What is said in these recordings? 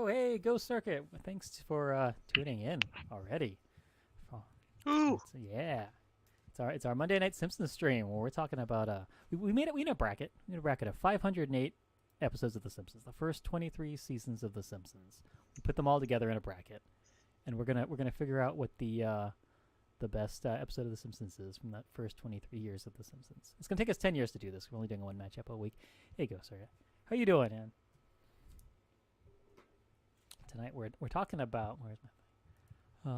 Oh, hey, Ghost Circuit. Thanks for tuning in already. Oh, Ooh, yeah, it's our Monday Night Simpsons stream where we're talking about we made it. We made a bracket. We made a bracket of 508 episodes of The Simpsons, the first 23 seasons of The Simpsons. We put them all together in a bracket, and we're gonna figure out what the best episode of The Simpsons is from that first 23 years of The Simpsons. It's gonna take us 10 years to do this. We're only doing one matchup a week. Hey, Ghost Circuit, how you doing, man? Tonight we're talking about where's my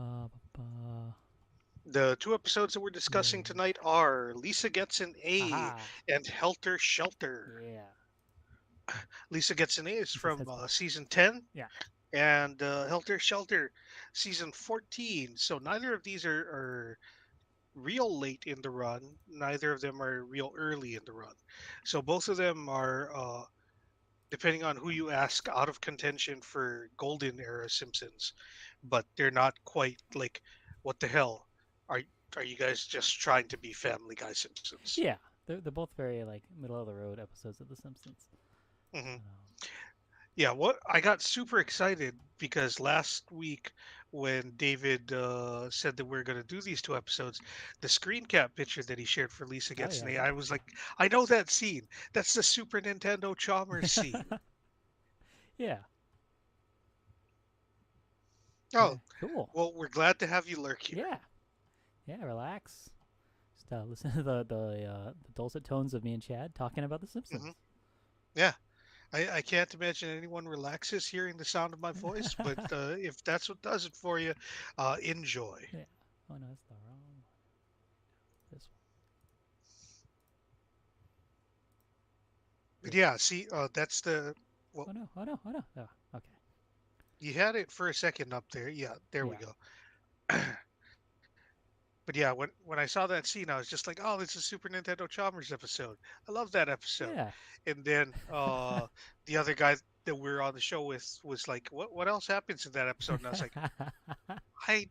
the two episodes that we're yeah. discussing tonight are Lisa Gets an A Aha. and Helter Shelter. Yeah. Lisa Gets an A is He says from heads both. season 10, Yeah. and Helter Shelter season 14. So neither of these are real late in the run. Neither of them are real early in the run. So both of them are, depending on who you ask, out of contention for golden era Simpsons, but they're not quite like, what the hell? Are are you guys just trying to be Family Guy Simpsons? Yeah. They're both very like middle of the road episodes of The Simpsons. Hmm. But, Yeah, what I got super excited because last week when David said that we are going to do these two episodes, the screen cap picture that he shared for Lisa oh Gets an yeah. A, I was like, I know that scene. That's the Super Nintendo Chalmers scene. Yeah. Oh, Cool. well, we're glad to have you lurk here. Yeah. Yeah. Relax. Just listen to the dulcet tones of me and Chad talking about The Hmm. Simpsons. Yeah. I can't imagine anyone relaxes hearing the sound of my voice, but if that's what does it for you, enjoy. Yeah. Oh no, that's the wrong one. This But yeah, see, that's the well, one. Oh no. Oh no. Oh no. Oh, okay. you had it for a second up there. Yeah, there we Yeah. go. But yeah, when I saw that scene, I was just like, "Oh, this is Super Nintendo Chalmers episode. I love that episode." Yeah. And then the other guy that we're on the show with was like, "What else happens in that episode?" And I was like, "I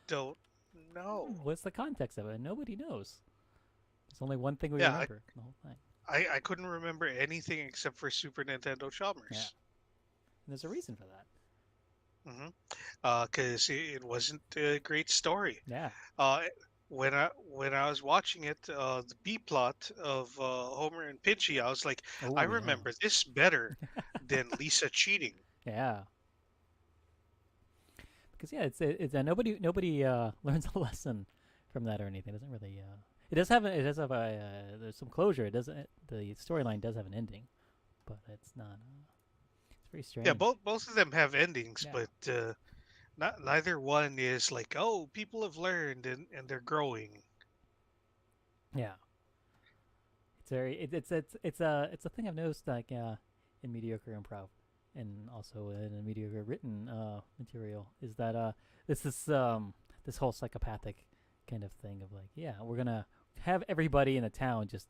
don't know." What's the context of it? Nobody knows. There's only one thing we Yeah, remember the whole thing. I couldn't remember anything except for Super Nintendo Yeah. Chalmers. And there's a reason for that. Hmm. Because it wasn't a great story. Yeah. Uh, when I was watching it, the B plot of Homer and Pinchy, I was like, I Oh yeah. remember this better than Lisa cheating. Yeah. Because yeah, it's nobody learns a lesson from that or anything. It doesn't really. It does have a there's some closure. It doesn't. The storyline does have an ending, but it's not. It's very Yeah, strange. both of them have endings, Yeah. but neither one is like, oh, people have learned and they're growing. Yeah. It's a thing I've noticed like in mediocre improv and also in a mediocre written material is that this whole psychopathic kind of thing of like, yeah, we're gonna have everybody in the town just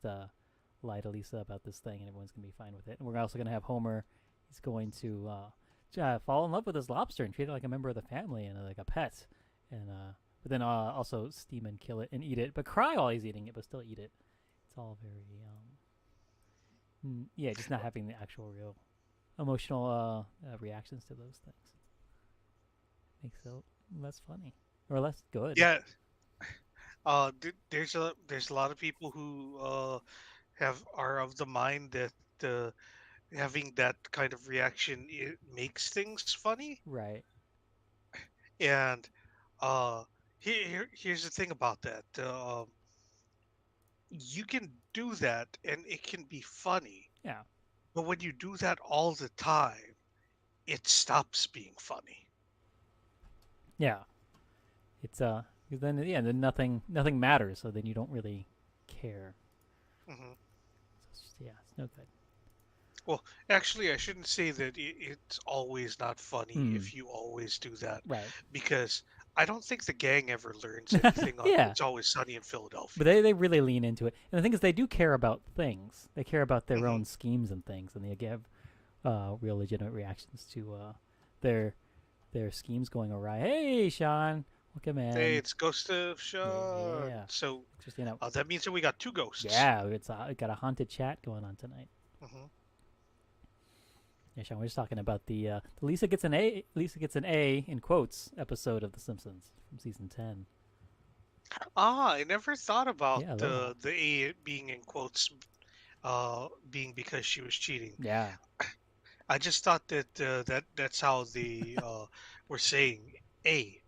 lie to Lisa about this thing and everyone's gonna be fine with it, and we're also gonna have Homer. He's going to fall in love with his lobster and treat it like a member of the family and like a pet, and but then also steam and kill it and eat it, but cry while he's eating it, but still eat it. It's all very yeah, just not having the actual real emotional reactions to those things makes it less funny or less good. Yeah, there's a lot of people who have are of the mind that uh, having that kind of reaction it makes things funny. Right. And uh, here's the thing about that: you can do that, and it can be funny. Yeah. But when you do that all the time, it stops being funny. Yeah. It's 'cause then yeah, then nothing matters, so then you don't really care. Hmm. So it's just, yeah, it's no good. Well, actually, I shouldn't say that it's always not funny Hmm. if you always do that, Right. because I don't think the gang ever learns anything on Yeah. It's Always Sunny in But Philadelphia. they really lean into it. And the thing is, they do care about things. They care about their Hmm. own schemes and things, and they give real legitimate reactions to their their schemes going awry. Hey, Sean, welcome Hey, in. it's Ghost of Sean. Yeah, So just you know, that means that we got two ghosts. yeah, we got a haunted chat going on tonight. Hmm. Yeah, Sean, we're just talking about the Lisa gets an A in quotes episode of The Simpsons from season 10. Ah, I never thought about Yeah, I love that. the A being in quotes, being because she was cheating. Yeah. I just thought that that's how they were saying A.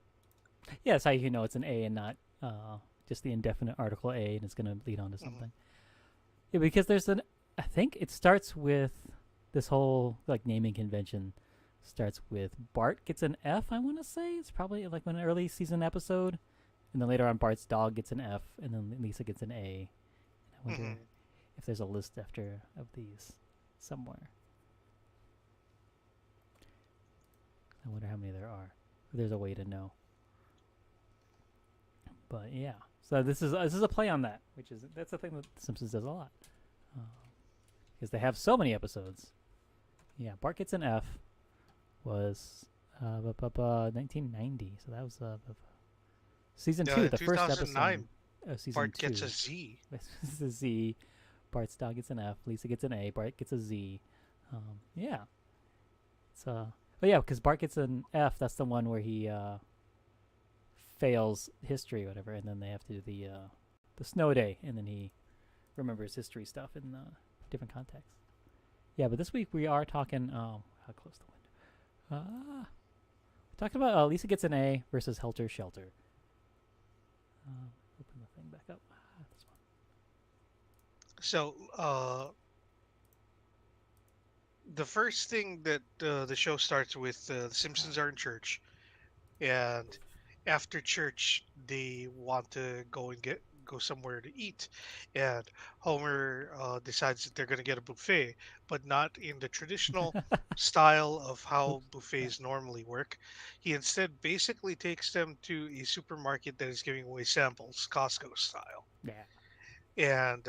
Yeah, that's how you know it's an A and not just the indefinite article A and it's going to lead on to Mhm, something. Yeah, because I think it starts with this whole like naming convention starts with Bart gets an F, I want to say. It's probably like an early season episode. And then later on, Bart's dog gets an F, and then Lisa gets an A. And I wonder mhm. if there's a list after of these somewhere. I wonder how many there are. If there's a way to know. But yeah, so this is a play on that, which is that's the thing that The Simpsons does a lot, because they have so many episodes. Yeah, Bart gets an F was 1990, so that was season two, the first episode 2009, of season Bart gets a two. Z. This is a Z. Bart's dog gets an F. Lisa gets an A. Bart gets a Z. Yeah, it's oh yeah, because Bart gets an F. That's the one where he fails history or whatever, and then they have to do the snow day, and then he remembers history stuff in different contexts. Yeah, but this week we are talking. How close the window? Talking about Lisa gets an A versus Helter Shelter. Open the thing back up. This one. So, the first thing that the show starts with, the Simpsons are in church, and after church they want to go somewhere to eat, and Homer decides that they're going to get a buffet, but not in the traditional style of how Oops. Yeah. buffets normally work. He instead basically takes them to a supermarket that is giving away samples, Costco style, Yeah. and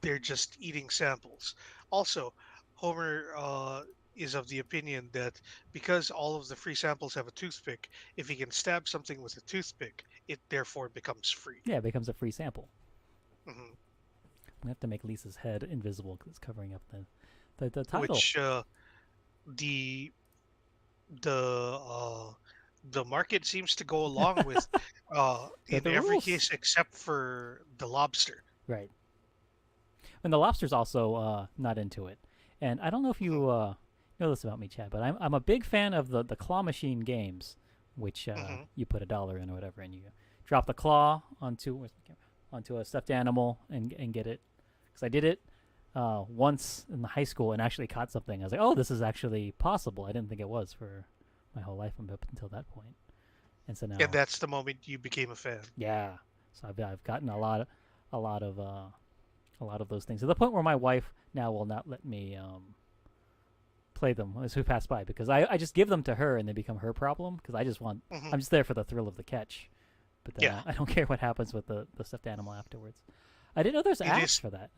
they're just eating samples. Also, Homer is of the opinion that because all of the free samples have a toothpick, if he can stab something with a toothpick, it therefore becomes free. Yeah, it becomes a free sample. Hmm. We have to make Lisa's head invisible because it's covering up the title. Which the the the market seems to go along with They're in the every rules. case except for the lobster. Right. And the lobster's also not into it. And I don't know if Hmm. you know this about me, Chad, but I'm a big fan of the claw machine games, which Hmm. you put $1 in or whatever, and you drop the claw onto a stuffed animal and get it. Because I did it once in the high school and actually caught something. I was like, oh, this is actually possible. I didn't think it was for my whole life up until that point. And so And now, that's the moment you became a fan. yeah. So I've gotten a lot of a lot of those things to the point where my wife now will not let me play them as we pass by because I just give them to her and they become her problem because Hmm. I'm just there for the thrill of the catch, but then Yeah, I don't care what happens with the stuffed animal afterwards. I didn't know there's it apps is. for that.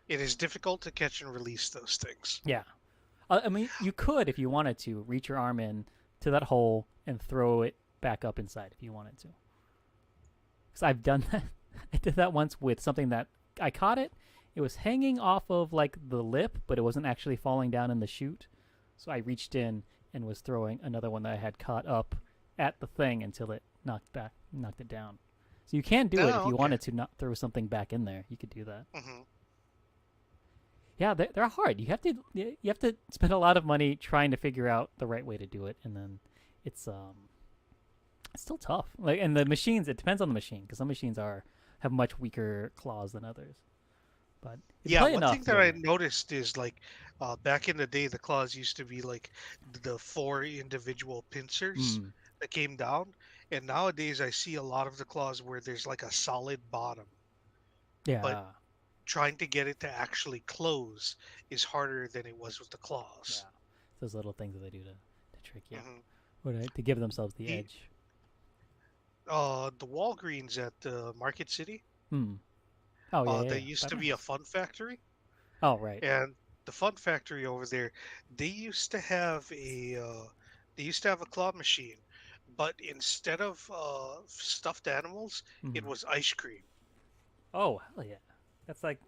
It is difficult to catch and release those things. Yeah, I mean you could if you wanted to reach your arm in to that hole and throw it back up inside if you wanted to. Because I've done that. I did that once with something that I caught it. It was hanging off of like the lip, but it wasn't actually falling down in the chute. So I reached in and was throwing another one that I had caught up at the thing until it knocked it down. So you can do it if Oh, you okay. wanted to not throw something back in there. You could do that. Hmm. Yeah, they're hard. You have to spend a lot of money trying to figure out the right way to do it, and then it's it's still tough. Like and the machines, it depends on the machine because some machines have much weaker claws than others. But if you Yeah, play one enough, thing that you'll I learn. noticed is like back in the day, the claws used to be like the four individual pincers Mm, that came down, and nowadays I see a lot of the claws where there's like a solid bottom, but yeah, trying to get it to actually close is harder than it was with the claws. yeah. Those little things that they do to trick you, Hmm. or to give themselves the The edge. the Walgreens at Market City, Hmm. Oh yeah, yeah, that yeah. used That to be a makes. fun factory, Oh right. and the fun factory over there, they used to have a claw machine, but instead of stuffed animals, it Hmm. was ice cream. Oh hell yeah. That's like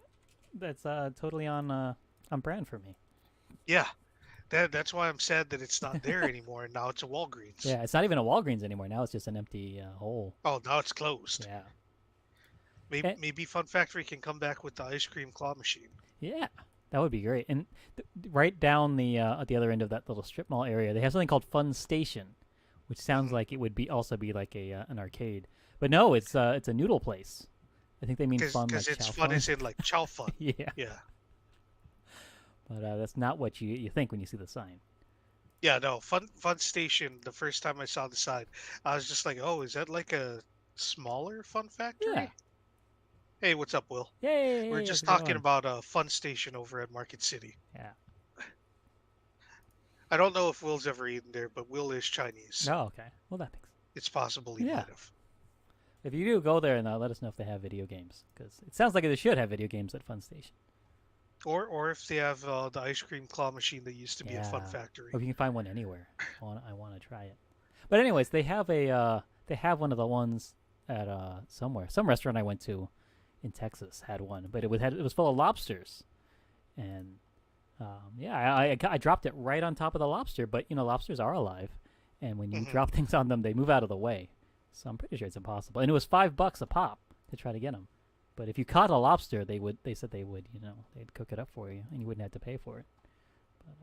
that's totally on brand for me. Yeah, That's why I'm sad that it's not there anymore, and now it's a Walgreens. Yeah, it's not even a Walgreens anymore. Now it's just an empty hole. Oh, now it's closed. Yeah. Maybe Eh, maybe Fun Factory can come back with the ice cream claw machine. yeah, that would be great. And right down the at the other end of that little strip mall area, they have something called Fun Station, which sounds Hmm. like it would be also be like a an arcade. But no, it's a noodle place. I think they mean fun Because like it's chow fun fun. as in like chow fun. Yeah, Yeah. but that's not what you think when you see the sign. Yeah, no, Fun Station, the first time I saw the sign, I was just like, "Oh, is that like a smaller Fun Yeah. Factory?" Hey, what's up, Will? We're Yay! How's just it talking going? about a Fun Station over at Market City. Yeah. I don't know if Will's ever eaten there, but Will is Chinese. Oh, okay. Well, that makes. It's possible he Yeah. might have. If you do go there, and let us know if they have video games, because it sounds like they should have video games at Fun Station. Or if they have the ice cream claw machine that used to be at Fun Yeah. Factory. Or if you can find one anywhere. I want to try it. But anyways, they have one of the ones at somewhere. Some restaurant I went to in Texas had one, but it was full of lobsters. And yeah, I dropped it right on top of the lobster, but lobsters are alive, and when you Hmm. drop things on them, they move out of the way. So I'm pretty sure it's impossible. And it was $5 a pop to try to get them. But if you caught a lobster, they said they would, they'd cook it up for you, and you wouldn't have to pay for it. But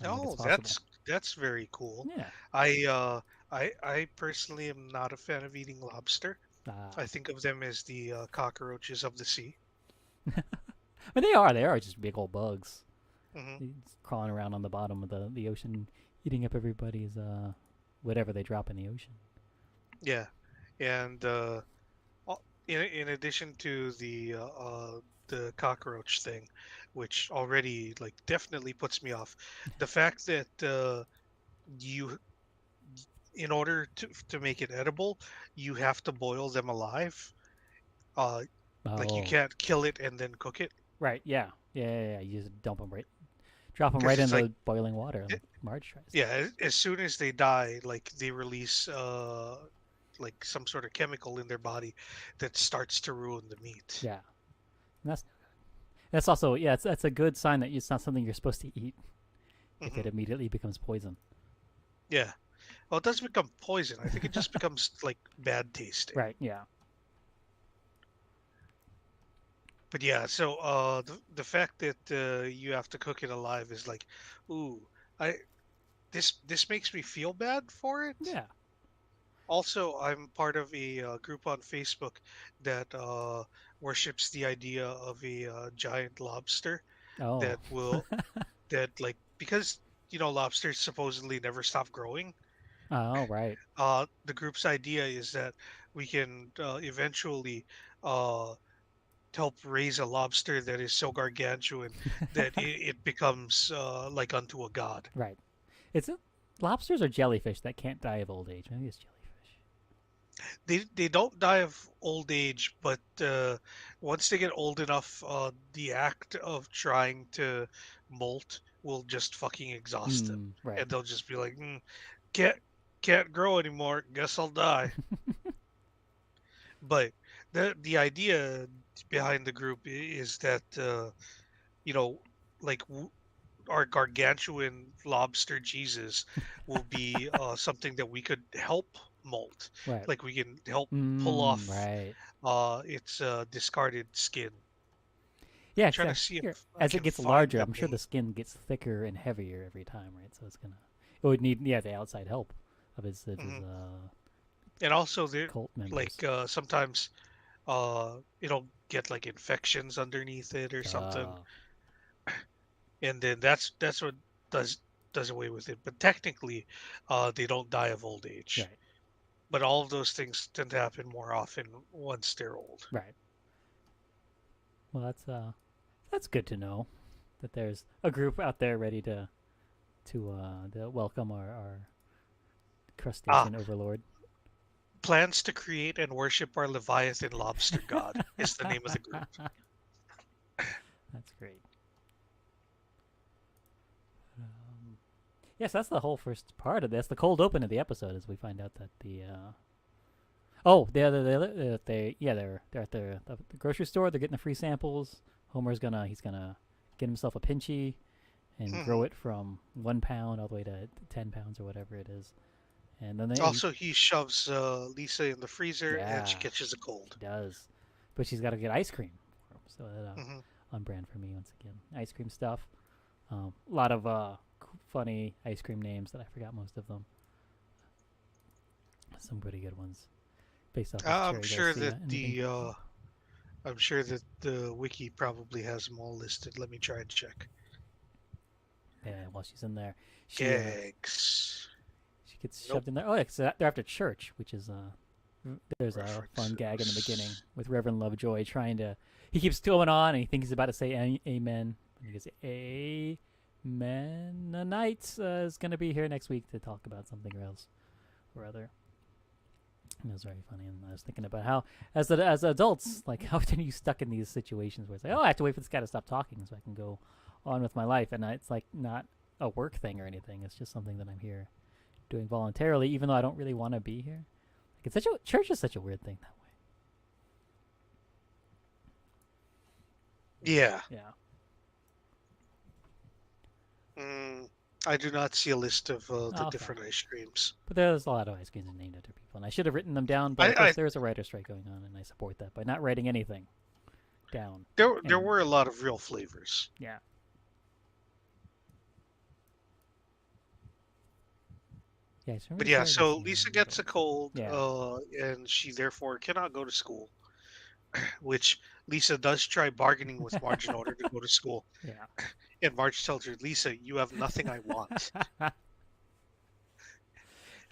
I don't think it's Oh, possible. that's very cool. Yeah. I personally am not a fan of eating lobster. Uh, I think of them as the cockroaches of the sea. but they are just big old bugs. Hmm. It's crawling around on the bottom of the ocean, eating up everybody's whatever they drop in the ocean. Yeah, and in addition to the cockroach thing, which already like definitely puts me off, the fact that you in order to make it edible, you have to boil them alive. Uh, like you Oh, can't kill it and then cook it right, yeah, yeah. You just drop them right because in it's like the boiling water, it, like Marge tries to. yeah, as soon as they die, like they release like some sort of chemical in their body that starts to ruin the meat. Yeah, and that's also that's a good sign that it's not something you're supposed to eat if Hmm. it immediately becomes poison. Yeah. Well, it doesn't become poison. I think it just becomes like bad tasting. Right, yeah. But yeah, so the fact that you have to cook it alive is like, ooh, I this makes me feel bad for it. Yeah. Also, I'm part of a group on Facebook that worships the idea of a giant lobster Oh. that will that like because lobsters supposedly never stop growing. Oh, right. The group's idea is that we can eventually uh, help raise a lobster that is so gargantuan that it becomes like unto a god. Right. It's lobsters or jellyfish that can't die of old age. Maybe it's jellyfish. They don't die of old age, but once they get old enough, the act of trying to molt will just fucking exhaust them, Hmm. Right. and they'll just be like, can't can't grow anymore. Guess I'll die. But the idea behind the group is that you know like our gargantuan lobster Jesus will be something that we could help molt. Right. Like we can help pull Hmm. off Right. its discarded skin. Yeah. Trying to Exactly. see if Here, I as it can gets find larger, the I'm sure the name. skin gets thicker and heavier every time, right? So it would need the outside help of his Hmm. And also there cult like members. sometimes it'll get like infections underneath it or something, Oh. and then that's what does does away with it. But technically, they don't die of old age. Right. But all of those things tend to happen more often once they're old. Right. Well, that's good to know that there's a group out there ready to welcome our Ah, crustacean overlord. plans to create and worship our Leviathan lobster god is the name of the group. That's great. Um, yes, that's the whole first part of this. The cold open of the episode is we find out that they're at the grocery store. They're getting the free samples. He's gonna get himself a pinchy, and grow Hmm. it from 1 pound all the way to 10 pounds or whatever it is. And then they, Also, he shoves Lisa in the freezer, and she yeah, catches a she cold. does. But she's got to get ice cream for 'em, so that Hmm. on brand for me once again. Ice cream stuff. A lot of funny ice cream names that I forgot most of them. Some pretty good ones based off of I'm Cherry sure that Garcia and the Pink Pony. the wiki probably has them all listed. Let me try and check. Yeah, while she's in there, she Gags. she gets Nope. shoved in there. Oh, yeah, 'cause they're after church, which is there's a fun gag in the beginning References. with Reverend Lovejoy trying to. He keeps going on, and he thinks he's about to say amen. And he goes, "Amen." The knight is going to be here next week to talk about something else or other. And it was very funny, and I was thinking about how, as adults, like how often are you stuck in these situations where it's like, oh, I have to wait for this guy to stop talking so I can go on with my life, and it's like not a work thing or anything. It's just something that I'm here doing voluntarily, even though I don't really want to be here. Like it's such a church is such a weird thing that Yeah. way. Yeah. Mm, I do not see a list of the Okay. different ice creams. But there's a lot of ice creams named after people, and I should have written them down. But I, of course, I there is a writer strike going on, and I support that by not writing anything down. there And were a lot of real flavors. yeah, yeah, I But remember yeah, Cherry so Garcia. Lisa gets a cold, Yeah. and she therefore cannot go to school. Which Lisa does try bargaining with Marge in order to go to school. Yeah. And Marge tells her, "Lisa, you have nothing I want."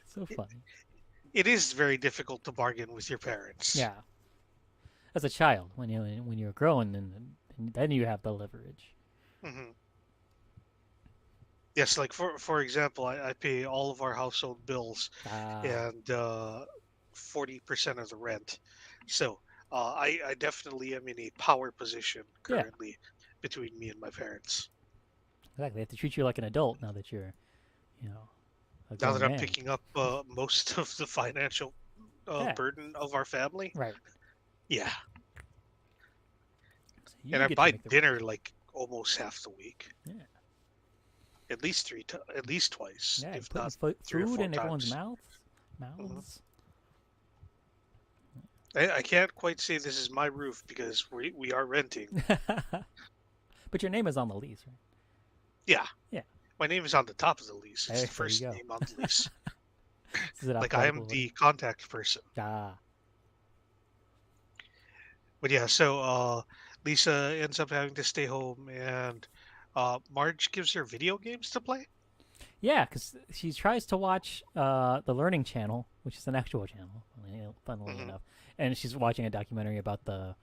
So It, funny. it is very difficult to bargain with your parents. Yeah. As a child, when you're growing, and then you have the leverage. Hmm. Yes, like for example, I pay all of our household bills Ah. and 40% of the rent. So I definitely am in a power position Yeah. currently between me and my parents. Exactly. They have to treat you like an adult now that you're, you know, a Now that grown I'm man. picking up most of the financial Yeah. burden of our family, Right. yeah, So and you I get to buy make the dinner like almost half the week, yeah. at least at least twice, Yeah. if Putting not three or food four in everyone's times. mouths. Hmm. Mouths. I can't quite say this is my roof because we are renting. But your name is on the lease, right? Yeah, Yeah. my name is on the top of the lease. It's Hey, the there you first go. name on the lease. This is in Like I alphabetical am order. the contact person. Ah. But yeah, so Lisa ends up having to stay home, and Marge gives her video games to play. Yeah, because she tries to watch the Learning Channel, which is an actual channel, funnily Hmm. enough, and she's watching a documentary about the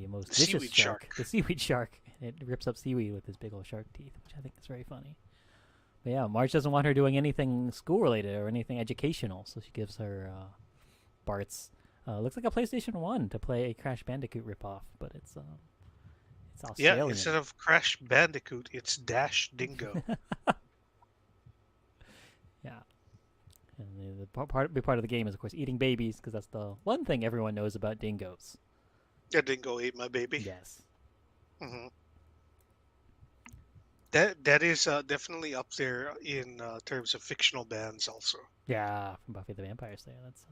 most The vicious seaweed shark, shark. the seaweed shark. It rips up seaweed with his big old shark teeth, which I think is very funny. But yeah, Marge doesn't want her doing anything school related or anything educational, so she gives her Bart's looks like a PlayStation One to play a Crash Bandicoot ripoff, but it's Yeah, Australian. instead of Crash Bandicoot, it's Dash Dingo. Yeah, and big part of the game is of course eating babies because that's the one thing everyone knows about dingoes. Yeah, Dingo ate my baby. Yes. Hmm. That is definitely up there in terms of fictional bands, also. Yeah, from Buffy the Vampire Slayer. That's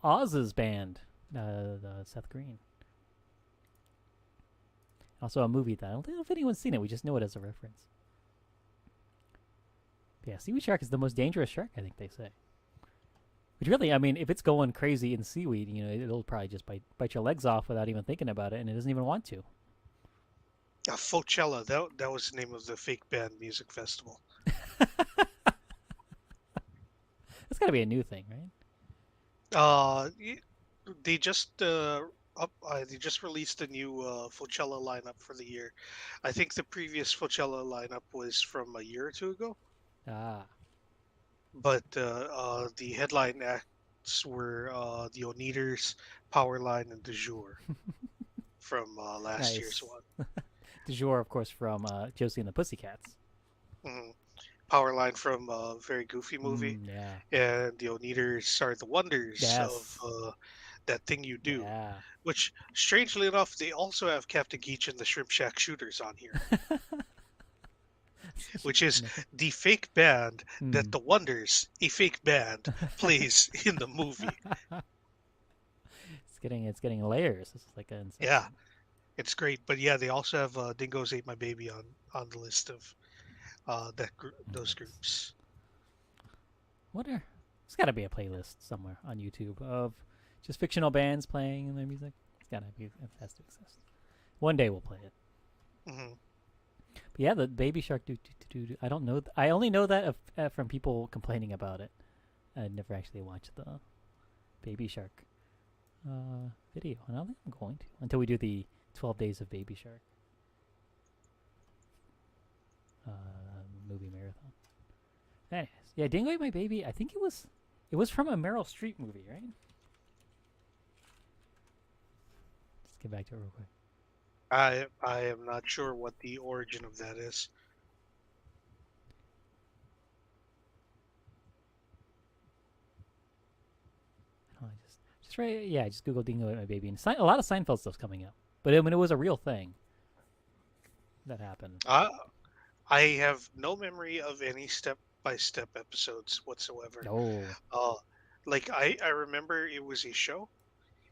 Oz's band, the Seth Green. Also a movie that I don't know if anyone's seen it. We just know it as a reference. But yeah, seaweed shark is the most dangerous shark. I think they say. Which really, I mean, if it's going crazy in seaweed, it'll probably just bite your legs off without even thinking about it, and it doesn't even want to. Fochella, that was the name of the fake band music festival. That's got to be a new thing, right? Y- they just they just released a new Fochella lineup for the year. I think the previous Fochella lineup was from a year or two ago, Ah, but the headline acts were the Oneaters, Powerline, and Du Jour from last year's nice. one. Du jour, of course, from Josie and the Pussycats. Mhm. Powerline from a very goofy movie, Yeah. and the Oneaters are the wonders of Yes. that thing you do. Yeah. Which, strangely enough, they also have Captain Geach and the Shrimp Shack Shooters on here. which is Nothing. the fake band that Mm. the Wonders, a fake band, plays in the movie. It's getting layers. This is like an Yeah, Inception. it's great. But yeah, they also have Dingoes Ate My Baby on the list of those Nice. groups. There's got to be a playlist somewhere on YouTube of just fictional bands playing their music. It's got to be. It has to exist. One day we'll play it. Hmm. But yeah, the Baby Shark do. I don't know. I only know that from people complaining about it. I never actually watched the Baby Shark video, and I don't think I'm going to until we do the 12 Days of Baby Shark movie marathon. Anyways, yeah, Dingo Ate My Baby. I think it was from a Meryl Streep movie, right? Just get back to it real quick. I am not sure what the origin of that is. Oh, just right. Yeah, just Google Dingo Ate My Baby, and a lot of Seinfeld stuff's coming up. But I mean, it was a real thing that happened. Uh, I have no memory of any step-by-step episodes whatsoever. Oh, Uh, like I remember it was a show,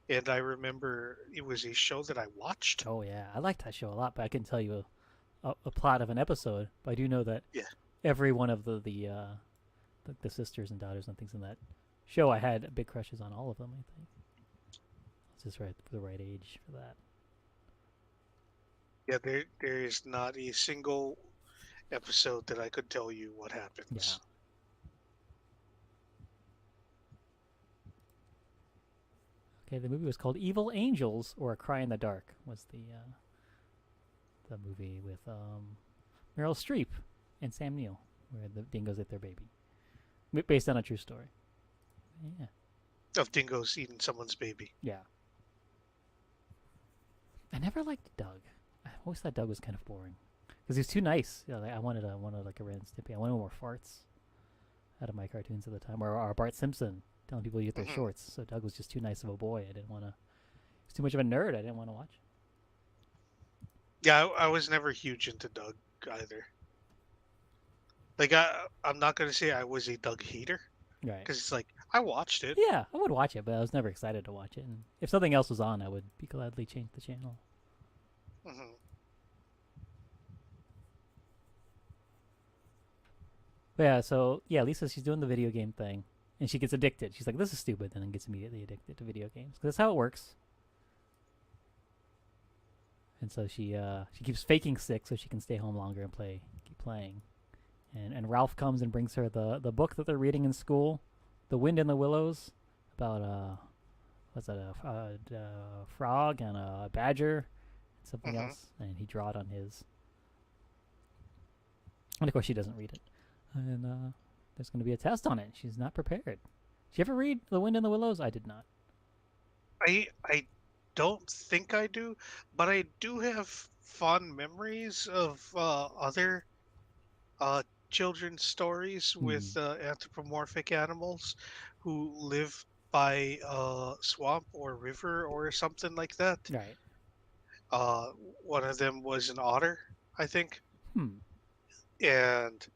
and I remember it was a show that I watched. oh yeah, I liked that show a lot, but I couldn't tell you a plot of an episode. But I do know that Yeah, every one of the sisters and daughters and things in that show, I had big crushes on all of them. I think I was just right the right age for that. yeah. There is not a single episode that I could tell you what Yeah. happens. Okay, the movie was called Evil Angels or A Cry in the Dark. Was the movie with Meryl Streep and Sam Neill, where the dingoes ate their baby, based on a true story. Yeah, Of dingoes eating someone's baby. yeah. I never liked Doug. I always thought Doug was kind of boring because he was too nice. You know, like, I wanted like a Ren and Stimpy. I wanted more farts out of my cartoons at the time, or Bart Simpson telling people to get their Hmm. shorts. So Doug was just too nice of a boy. I didn't want to. He was too much of a nerd. I didn't want to watch. Yeah, I was never huge into Doug either. Like I'm not gonna say I was a Doug hater Right. because it's like I watched it. Yeah, I would watch it, but I was never excited to watch it. And if something else was on, I would be gladly change the channel. Hmm. But yeah, so yeah, Lisa, she's doing the video game thing, and she gets addicted. She's like, "This is stupid," and then gets immediately addicted to video games. 'Cause that's how it works. And so she keeps faking sick so she can stay home longer and keep playing. And Ralph comes and brings her the book that they're reading in school, The Wind in the Willows, about what's that a frog and a badger and something Hmm. else, and he draw it on his. And of course she doesn't read it, and there's going to be a test on it. She's not prepared. Did you ever read The Wind in the Willows? I did not. I don't think I do, but I do have fond memories of other uh, children's stories Hmm. with anthropomorphic animals who live by a swamp or river or something like that. Right. Uh, One of them was an otter, I think, Hmm. and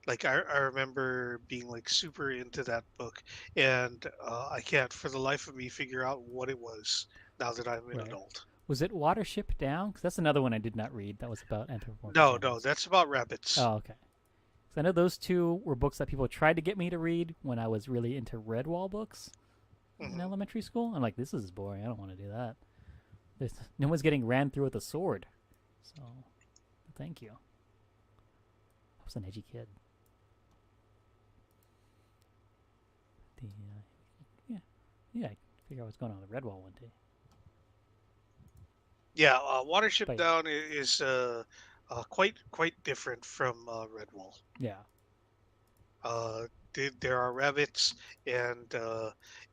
like I remember being like super into that book, and I can't for the life of me figure out what it was now that I'm an Right. adult. Was it Watership Down? Because that's another one I did not read. That was about anthropomorphic No, no, animals. that's about rabbits. Oh, okay. So I know those two were books that people tried to get me to read when I was really into Redwall books in Hmm. elementary school. I'm like, this is boring. I don't want to do that. No one's getting ran through with a sword. So, thank you. I was an edgy kid. Yeah, yeah. I figure out what's going on with Redwall one day. Yeah, Watership But Down is quite different from Redwall. yeah, Uh, there are rabbits, and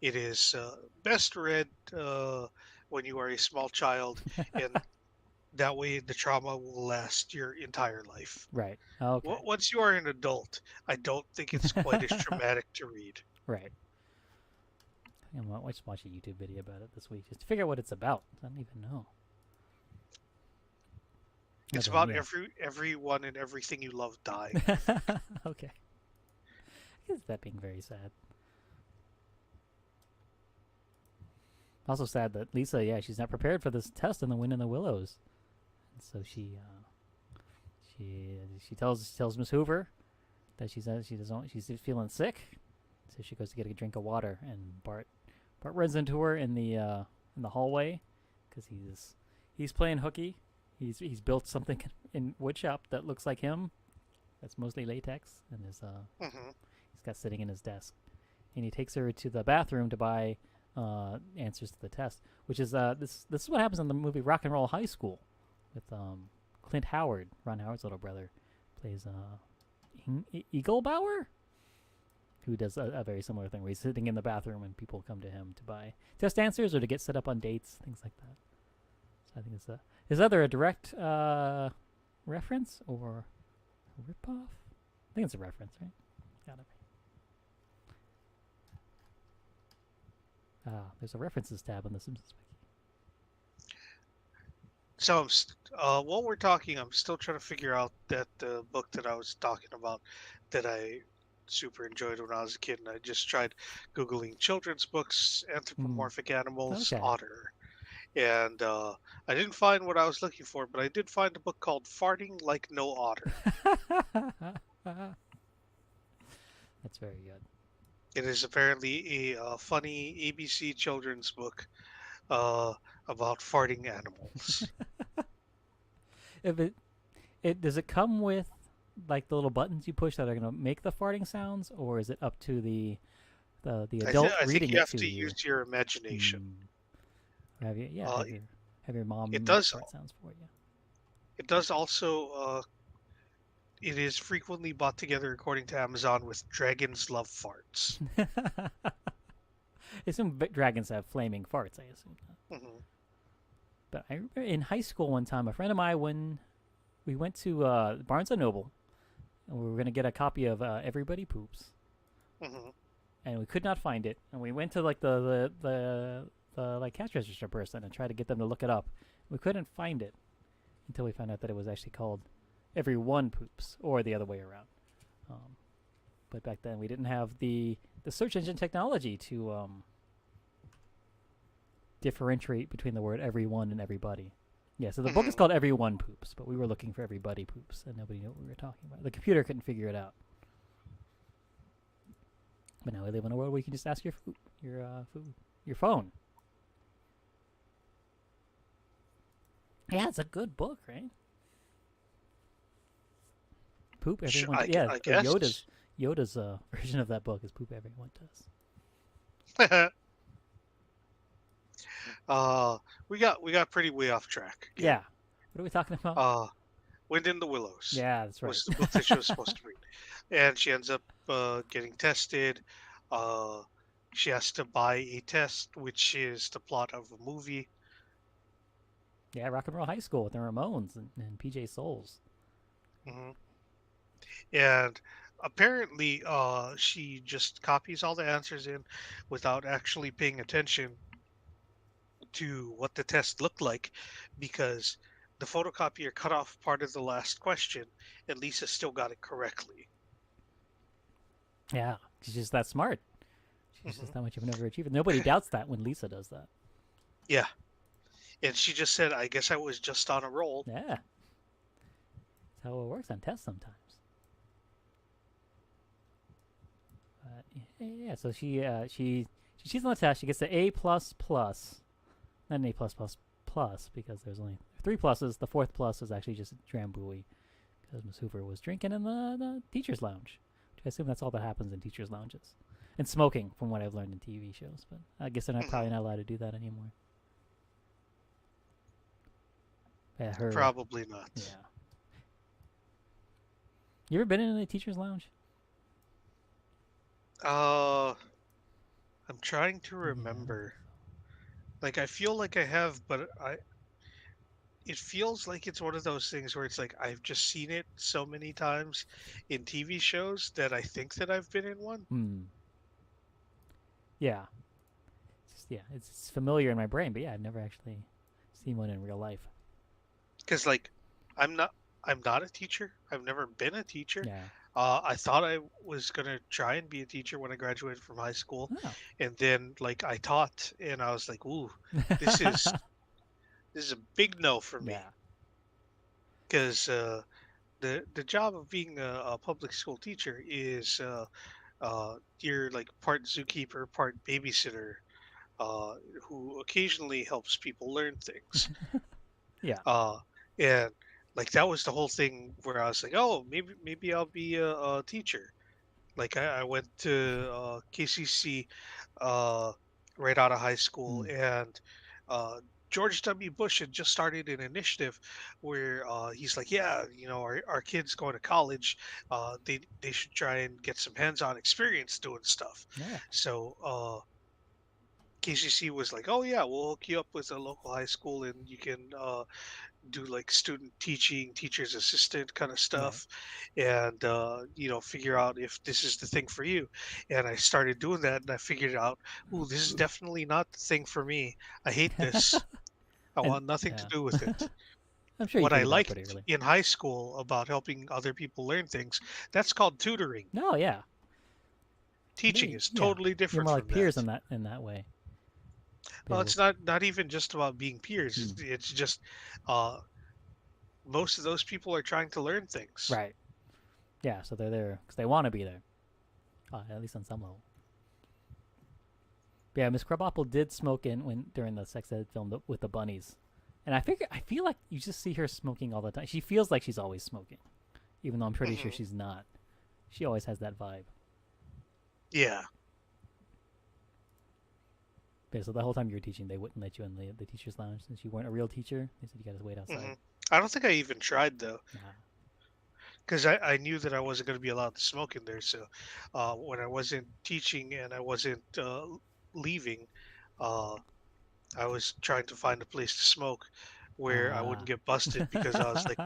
it is best read when you are a small child, and that way the trauma will last your entire life. right. Okay. Once you are an adult, I don't think it's quite as traumatic to read. Right. I'm gonna watch a YouTube video about it this week just to figure out what it's about. I don't even know. It's Another one, about yeah. everyone and everything you love die. Okay. I guess that being very sad. Also sad that Lisa, yeah, she's not prepared for this test in the Wind in the Willows, and so she tells Miss Hoover that she's feeling sick, so she goes to get a drink of water, and Bart runs into her in the hallway because he's playing hooky. He's built something in woodshop that looks like him. That's mostly latex, and Hmm. he's got sitting in his desk, and he takes her to the bathroom to buy answers to the test, which is this is what happens in the movie Rock and Roll High School with Clint Howard, Ron Howard's little brother, plays Eaglebauer, who does a very similar thing where he's sitting in the bathroom and people come to him to buy test answers or to get set up on dates, things like that. So I think is either a direct reference or a ripoff? I think it's a reference, right? Gotta be. There's a references tab on the Simpsons wiki. So while we're talking, I'm still trying to figure out that the book that I was talking about that I super enjoyed when I was a kid, and I just tried googling children's books, anthropomorphic animals, Okay. otter, and I didn't find what I was looking for, but I did find a book called "Farting Like No Otter." That's very good. It is apparently a funny ABC children's book uh, about farting animals. If it does it come with like the little buttons you push that are gonna make the farting sounds, or is it up to the adult I think reading you it have to to you? use your imagination. Mm. Or have you Uh, have your mom it make does fart sounds for you? it does also it is frequently bought together according to Amazon with dragons love farts. I assume dragons have flaming farts. I assume. Hmm. But I remember in high school one time, a friend of mine, when we went to Barnes and Noble, and we were going to get a copy of Everybody Poops, Hmm. and we could not find it. And we went to like the like cash register person and tried to get them to look it up. We couldn't find it until we found out that it was actually called Everyone Poops, or the other way around. Um, but back then we didn't have the search engine technology to differentiate between the word everyone and everybody. Yeah, so the book is Hmm. called Everyone Poops, but we were looking for Everybody Poops, and nobody knew what we were talking about. The computer couldn't figure it out. But now we live in a world where you can just ask your phone. Yeah, it's a good book, right? Poop everyone. Yeah, I or guess. Yoda's version of that book is poop everyone does. uh, we got pretty way off track again. Yeah. What are we talking about? Uh, Wind in the Willows Yeah, that's right. was the book that she was supposed to read, and she ends up getting tested. Uh, she has to buy a test, which is the plot of a movie. Yeah, Rock and Roll High School with the Ramones and PJ Souls. Hmm. And apparently, she just copies all the answers in without actually paying attention to what the test looked like, because the photocopier cut off part of the last question, and Lisa still got it correctly. Yeah, she's just that smart. She's Hmm. just that much of an overachiever. Nobody doubts that when Lisa does that. Yeah, and she just said, "I guess I was just on a roll." Yeah, that's how it works on tests sometimes. But yeah, so she's on the test. She gets the A plus plus, not an A plus plus plus because there's only three pluses. The fourth plus is actually just Drambuie because Miss Hoover was drinking in the teachers' lounge. Which I assume that's all that happens in teachers' lounges. And smoking, from what I've learned in TV shows, but I guess they're not Hmm. probably not allowed to do that anymore. Yeah, her. Probably not. Yeah. You ever been in a teacher's lounge? Uh, I'm trying to Yeah, I don't remember. think so. Like, I feel like I have, but it feels like it's one of those things where it's like I've just seen it so many times in TV shows that I think that I've been in one. Hmm. Yeah. It's familiar in my brain, but yeah, I've never actually seen one in real life. Because, like, I'm not. I'm not a teacher. I've never been a teacher. Yeah. I thought I was gonna try and be a teacher when I graduated from high school, Oh. and then like I taught, and I was like, "Ooh, this is this is a big no for me," Yeah. because the job of being a public school teacher is you're like part zookeeper, part babysitter, uh, who occasionally helps people learn things. Yeah. Uh, and like that was the whole thing where I was like, oh, maybe I'll be a teacher. Like I went to KCC right out of high school, Mm. and uh, George W. Bush had just started an initiative where he's like, yeah, our kids going to college, they should try and get some hands-on experience doing stuff. Yeah. So KCC was like, oh yeah, we'll hook you up with a local high school, and you can do like student teaching, teacher's assistant kind of Right. stuff, and figure out if this is the thing for you. And I started doing that, and I figured out, ooh, this is definitely not the thing for me. I hate this. I And want nothing to yeah. do with it. I'm sure you What I figured that out pretty liked early. in high school about helping other people learn things, that's called tutoring. No, yeah. Teaching is Yeah. totally You're different more like from peers that. in that way. Be Well, able it's not even just about being peers. mm. It's just uh, most of those people are trying to learn things. Right. Yeah, so they're there because they want to be there, at least on some level. But yeah, Miss Crabapple did smoke in when during the sex ed film with the bunnies, and I feel like you just see her smoking all the time. She feels like she's always smoking, even though I'm pretty sure Hmm. she's not. She always has that vibe. Yeah. Yeah, so the whole time you were teaching, they wouldn't let you in the teacher's lounge since you weren't a real teacher. They said you got to wait outside. Hmm. I don't think I even tried though, Nah. because I knew that I wasn't going to be allowed to smoke in there. So when I wasn't teaching and I wasn't leaving, uh, I was trying to find a place to smoke where I wouldn't Ah. get busted because I was like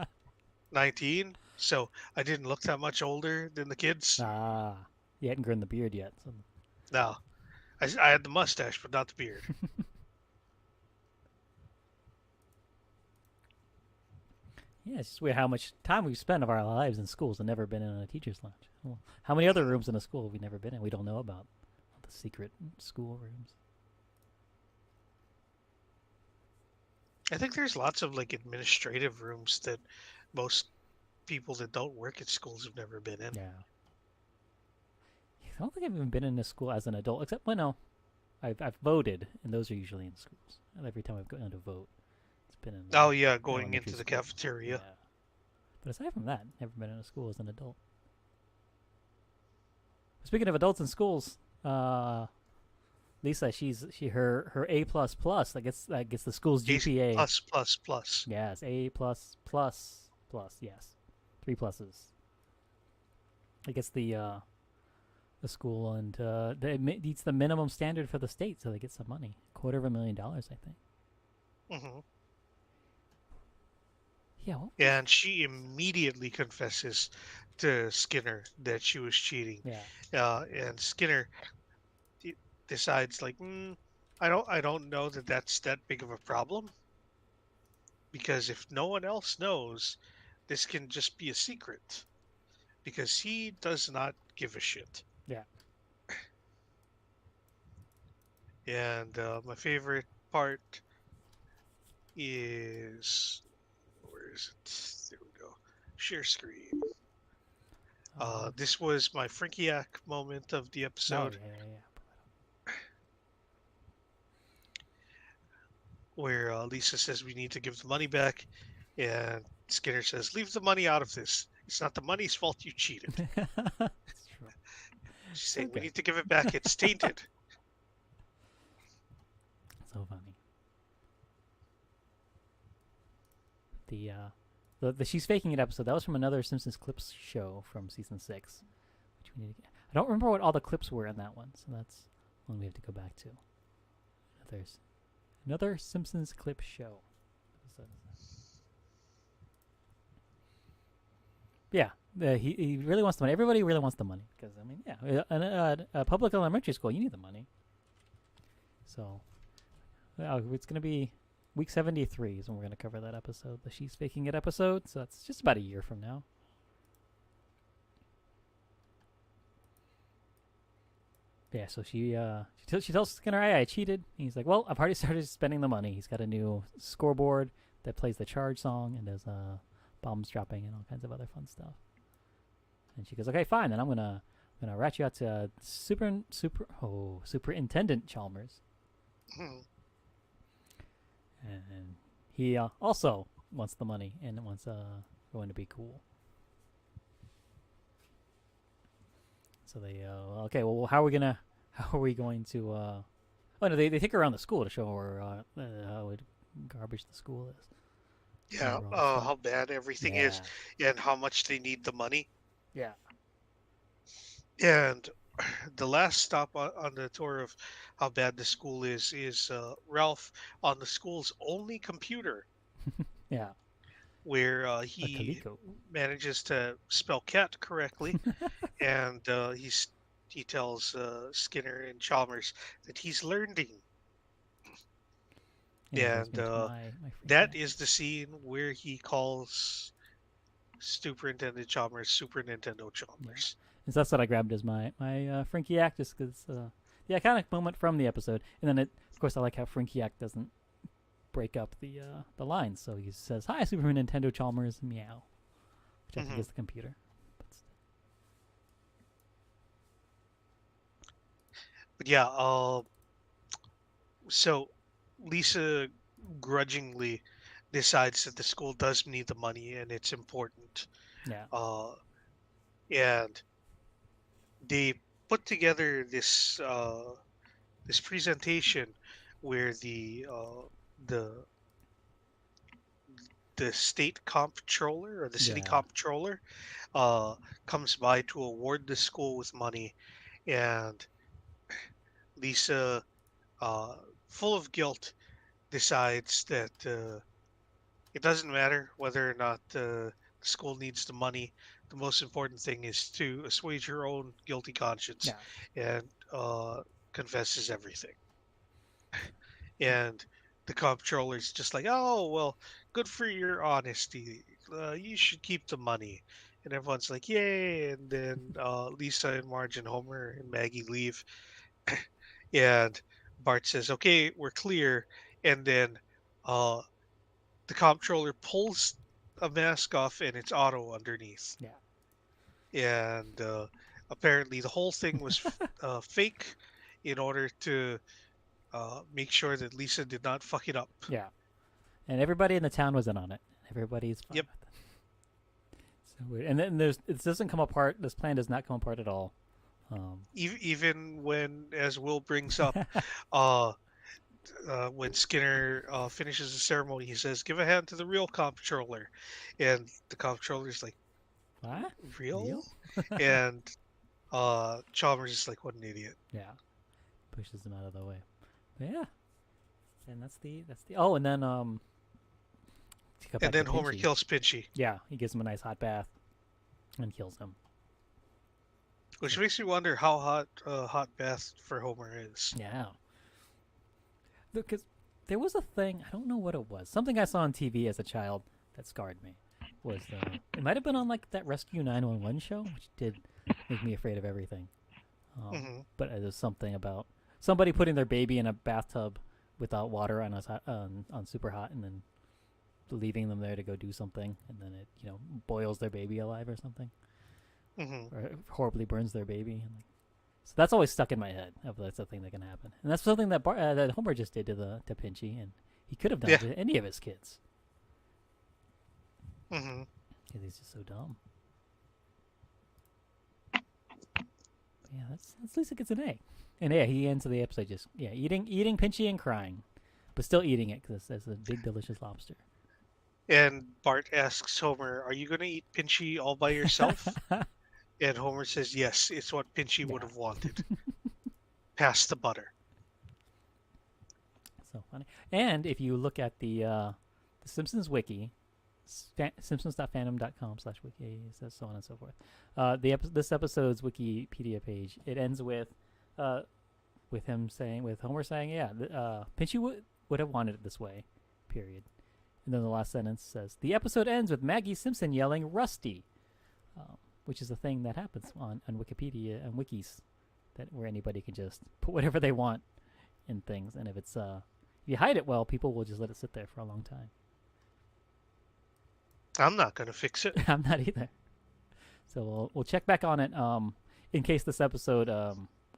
19. So I didn't look that much older than the kids. Ah. You hadn't grown the beard yet. So. No, I had the mustache, but not the beard. Yeah, it's just weird how much time we've spent of our lives in schools and never been in a teacher's lounge. Well, how many other Hmm. rooms in a school have we never been in? We don't know about the secret school rooms. I think there's lots of like administrative rooms that most people that don't work at schools have never been in. Yeah. I don't think I've even been in a school as an adult, except when no, I've voted, and those are usually in schools. And every time I've gone to vote, it's been in Oh yeah, going elementary into the schools. cafeteria. Yeah. But aside from that, never been in a school as an adult. Speaking of adults in schools, Lisa, her A plus plus that gets the school's A GPA. plus plus plus. Yes, A plus plus plus. Yes, 3 pluses. It gets the school and it meets the minimum standard for the state, so they get some money, $250,000, I think. Hmm. Yeah. Well, And she immediately confesses to Skinner that she was cheating. yeah. And Skinner decides like, I don't know that that's that big of a problem because if no one else knows, this can just be a secret because he does not give a shit. Yeah. And my favorite part is where is it? There we go. Share screen. Uh, This was my Frankiac moment of the oh episode yeah. where Lisa says we need to give the money back, and Skinner says, "Leave the money out of this. It's not the money's fault you cheated." That's true. She's So saying we good. need to give it back. It's tainted. So funny. The she's faking it episode, that was from another Simpsons clips show from season 6, which we need to get. I don't remember what all the clips were in that one, so that's one we have to go back to. Another Simpsons clip show. Yeah, he really wants the money. Everybody really wants the money because I mean, yeah, a public elementary school, you need the money. So, it's gonna be week 73 is when we're going to cover that episode, the She's Faking It episode. So that's just about a year from now. Yeah, so she tells Skinner, "Hey, I cheated." And he's like, "Well, I've already started spending the money." He's got a new scoreboard that plays the Charge song and does bombs dropping and all kinds of other fun stuff. And she goes, "Okay, fine. Then I'm gonna rat you out to Superintendent Chalmers." Mhm. And he also wants the money and wants going to be cool. So they okay, well, how are we going to oh no, they take her around the school to show her how garbage the school is. Yeah, how bad everything is, and how much they need the money. Yeah. And the last stop on the tour of how bad the school is Ralph on the school's only computer, Yeah. where A he Kaliko. manages to spell cat correctly, and he tells Skinner and Chalmers that he's learning. Yeah, And my that is the scene where he calls Superintendent Chalmers Super Nintendo Chalmers. And so that's what I grabbed as my Frankiac, just because the iconic moment from the episode. And then of course I like how Frankiac doesn't break up the lines, so he says, "Hi, Super Nintendo Chalmers, meow," which I think is the computer. But yeah, so Lisa grudgingly decides that the school does need the money and it's important. Yeah. And they put together this this presentation where the state comptroller or the city comptroller comes by to award the school with money, and Lisa, full of guilt, decides that it doesn't matter whether or not the school needs the money. The most important thing is to assuage her own guilty conscience, and confesses everything. And the comptroller's just like, "Oh, well, good for your honesty. You should keep the money." And everyone's like, "Yay!" And then Lisa and Marge and Homer and Maggie leave, and Bart says, "Okay, we're clear." And then uh, the comptroller pulls a mask off and it's Otto underneath. Yeah. And apparently the whole thing was fake in order to make sure that Lisa did not fuck it up. Yeah. And everybody in the town was in on it. Everybody's fine with it. So weird. And then it doesn't come apart. This plan does not come apart at all. Even when, as Will brings up, when Skinner finishes the ceremony, he says, "Give a hand to the real comptroller," and the comptroller's like, "What? Real?" And Chalmers is like, "What an idiot!" Yeah, pushes him out of the way. But yeah, and that's the. Oh, and then Homer kills Pinchy. Yeah, he gives him a nice hot bath, and kills him. Which makes me wonder how hot hot bath for Homer is. Yeah. Because there was a thing, I don't know what it was, something I saw on TV as a child that scarred me. Was it might have been on like that Rescue 911 show, which did make me afraid of everything. But it was something about somebody putting their baby in a bathtub without water on super hot, and then leaving them there to go do something, and then it boils their baby alive or something, or it horribly burns their baby. And so that's always stuck in my head. That's a thing that can happen, and that's something that that Homer just did to Pinchy, and he could have done it to any of his kids. Because he's just so dumb. Yeah, that's Lisa gets an A, and yeah, he ends the episode just eating Pinchy and crying, but still eating it because it's a big delicious lobster. And Bart asks Homer, "Are you going to eat Pinchy all by yourself?" And Homer says, "Yes, it's what Pinchy would have wanted." Pass the butter. So funny. And if you look at the Simpsons wiki, simpsons.fandom.com/wiki, it says so on and so forth. This episode's Wikipedia page, it ends with Homer saying, "Yeah, Pinchy would have wanted it this way. period. And then the last sentence says, the episode ends with Maggie Simpson yelling, Rusty, which is a thing that happens on Wikipedia and wikis, where anybody can just put whatever they want in things. And if if you hide it well, people will just let it sit there for a long time. I'm not going to fix it. I'm not either. So we'll check back on it in case this episode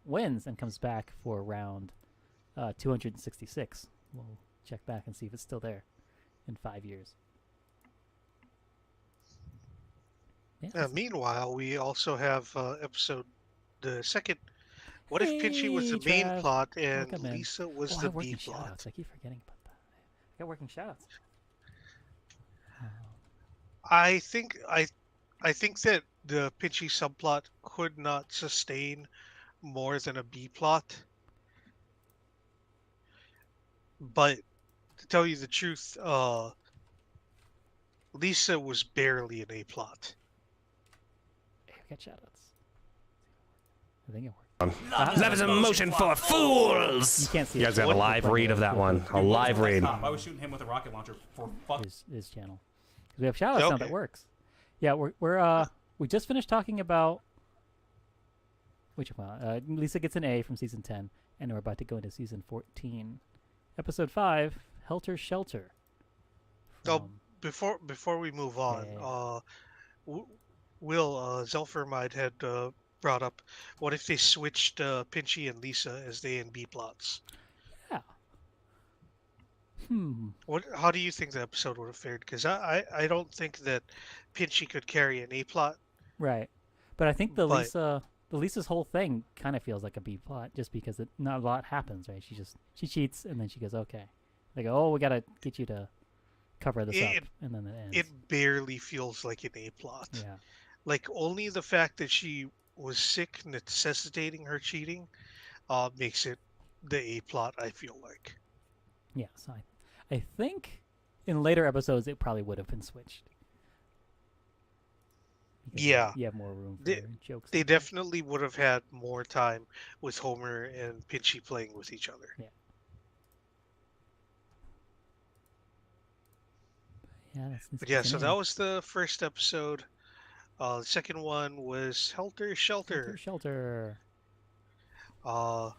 wins and comes back for round 266. We'll check back and see if it's still there in 5 years. Yeah, meanwhile, we also have the second. What if Pinchy was the Hey, main Trav. plot and Welcome in. Lisa was I the have working B plot? shoutouts. I keep forgetting about that. I got working shoutouts. I think that the Pinchy subplot could not sustain more than a B plot. But to tell you the truth, Lisa was barely an A plot. Hey, I got shoutouts. I think it worked. Love is a motion for fools! You can't see You it. guys got a live read of that one. A live read. I was shooting him with a rocket launcher for fuck. His channel. 'Cause we have shoutouts now that works. Yeah, we just finished talking about which one? Lisa gets an A from season 10, and we're about to go into season 14, episode 5, Helter Shelter. Oh, before we move on, Will Zelfermide had brought up, what if they switched Pinchy and Lisa as the A and B plots? Yeah. How do you think the episode would have fared? Because I don't think that Pinchy could carry an A plot. Right, but I think Lisa's whole thing kind of feels like a B plot, just because not a lot happens, right? She cheats and then she goes, okay. They go, oh, we gotta get you to cover this up, and then it ends. It barely feels like an A plot. Yeah. Like, only the fact that she was sick necessitating her cheating makes it the A plot, I feel like. Yeah, so I think in later episodes it probably would have been switched. Yeah. You have more room for jokes. They definitely would have had more time with Homer and Pinchy playing with each other. Yeah. Yeah, so that was the first episode. The second one was Helter Shelter. Shelter. Homer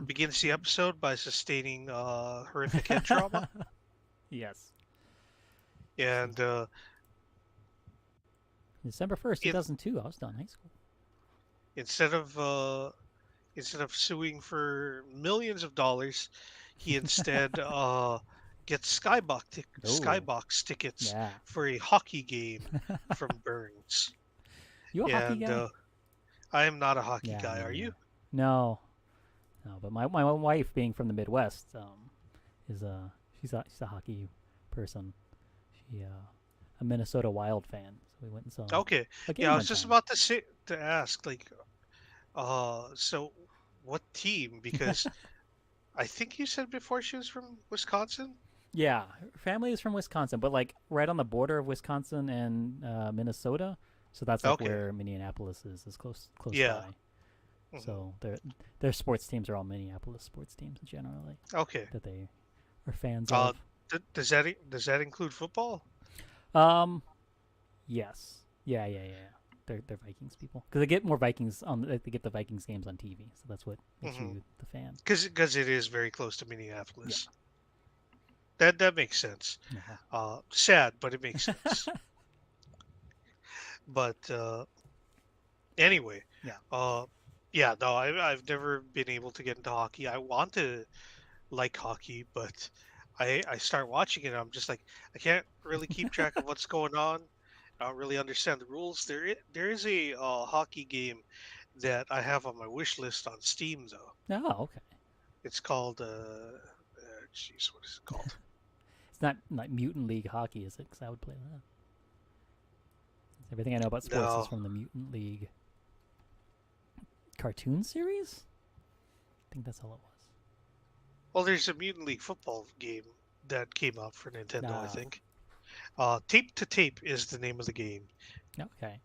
begins the episode by sustaining horrific head trauma. Yes. And December 1st, 2002, I was done high school. Instead of suing for millions of dollars, he instead gets skybox tickets for a hockey game from Burns. You a hockey guy? I am not a hockey guy. Are you? No, but my wife, being from the Midwest, she's a hockey person. She a Minnesota Wild fan, so we went and saw. Okay, yeah, I was just about to ask, like, so what team? Because I think you said before she was from Wisconsin. Yeah, her family is from Wisconsin, but like right on the border of Wisconsin and Minnesota, so that's like where Minneapolis is close by. Mm-hmm. So their sports teams are all Minneapolis sports teams generally. Okay. That they are fans of. Does that include football? Yes. Yeah. They're Vikings people because they get more Vikings they get the Vikings games on TV, so that's what makes you the fan. Because it is very close to Minneapolis. Yeah. That makes sense. Uh-huh. Sad, but it makes sense. But anyway, no, I've never been able to get into hockey. I want to like hockey, but I start watching it and I'm just like, I can't really keep track of what's going on. I don't really understand the rules. There is a hockey game that I have on my wish list on Steam, though. Oh, okay. It's called what is it called? It's not like Mutant League Hockey, is it? Because I would play that. Everything I know about sports is from the Mutant League cartoon series. I think that's all it was. Well, there's a Mutant League football game that came out for Nintendo, I think. Tape to Tape is the name of the game. Okay.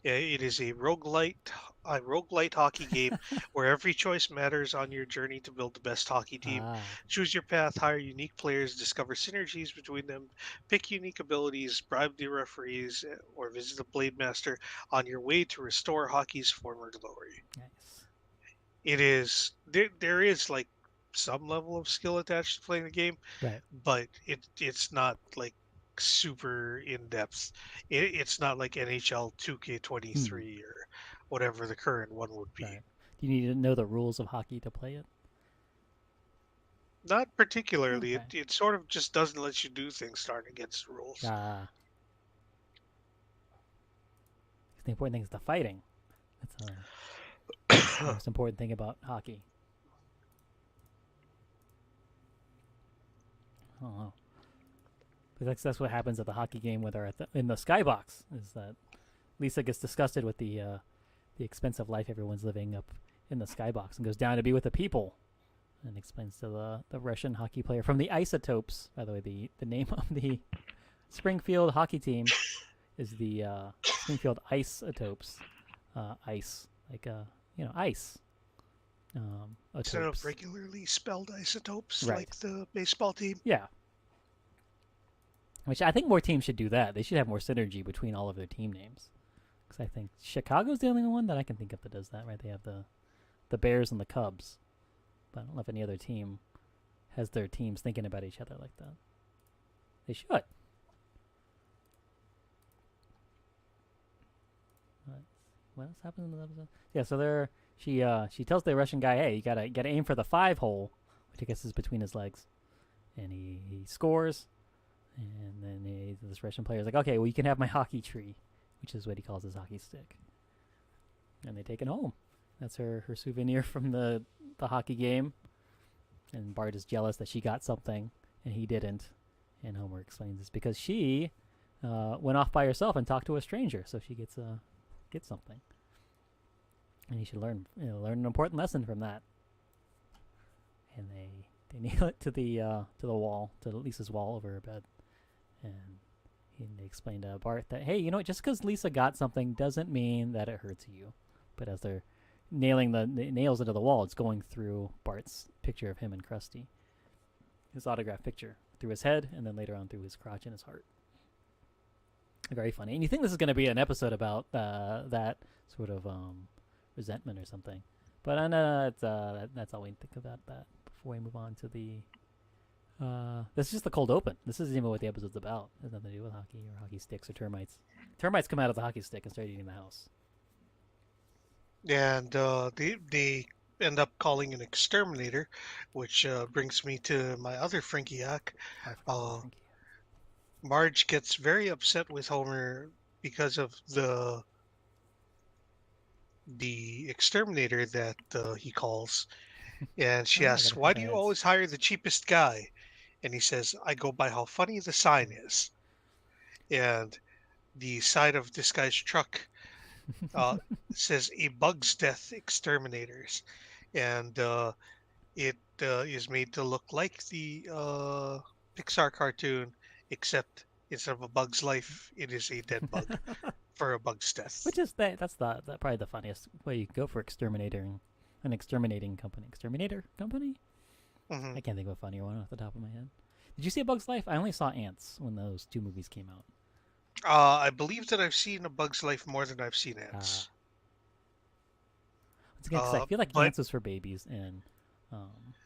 Yeah, it is a roguelite a roguelite hockey game where every choice matters on your journey to build the best hockey team. Ah, Choose your path, hire unique players, discover synergies between them, pick unique abilities, bribe the referees, or visit the Blade Master on your way to restore hockey's former glory. nice. It is there is like some level of skill attached to playing the game, Right. but it's not like super in depth. It's not like NHL Hmm. 2K23 or whatever the current one would be. Right. Do you need to know the rules of hockey to play it? Not particularly. Okay. It sort of just doesn't let you do things starting against the rules. Ah. The important thing is the fighting. That's the most important thing about hockey. I don't know. But that's what happens at the hockey game when they're in the skybox. Is that Lisa gets disgusted with the expensive life everyone's living up in the skybox and goes down to be with the people, and explains to the Russian hockey player from the Isotopes. By the way, the name of the Springfield hockey team is the Springfield Isotopes. Ice, like ice. Instead of Otopes. regularly spelled isotopes Right. like the baseball team. Yeah. Which I think more teams should do that. They should have more synergy between all of their team names. Because I think Chicago's the only one that I can think of that does that, right? They have the Bears and the Cubs. But I don't know if any other team has their teams thinking about each other like that. They should. What else happened in the episode? Yeah, so she tells the Russian guy, hey, you gotta aim for the 5 hole, which I guess is between his legs. And he scores. And then this Russian player is like, okay, well, you can have my hockey tree, which is what he calls his hockey stick. And they take it home. That's her souvenir from the hockey game. And Bart is jealous that she got something and he didn't. And Homer explains it's because she went off by herself and talked to a stranger, so she gets something. And he should learn an important lesson from that. And they nail it to the wall, to Lisa's wall over her bed. And they explain to Bart that, hey, just because Lisa got something doesn't mean that it hurts you. But as they're nailing the nails into the wall, it's going through Bart's picture of him and Krusty. His autographed picture through his head, and then later on through his crotch and his heart. Very funny. And you think this is going to be an episode about that sort of resentment or something. But I know that's all we think about that before we move on to the... this is just the cold open. This isn't even what the episode's about. It has nothing to do with hockey or hockey sticks or termites. Termites come out of the hockey stick and start eating the house. And they end up calling an exterminator, which brings me to my other Frankiac. Marge gets very upset with Homer because of the exterminator that he calls, and she asks, "Why do you always hire the cheapest guy?" And he says, "I go by how funny the sign is." And the side of this guy's truck says "A Bug's Death Exterminators," and it is made to look like the Pixar cartoon, except instead of a bug's life, it is a dead bug for a bug's death. Which is that's probably the funniest way you can go for an exterminating company. Exterminator company? Mm-hmm. I can't think of a funnier one off the top of my head. Did you see A Bug's Life? I only saw Ants when those 2 movies came out. I believe that I've seen A Bug's Life more than I've seen Ants. Once again, 'cause I feel like Ants was for babies, and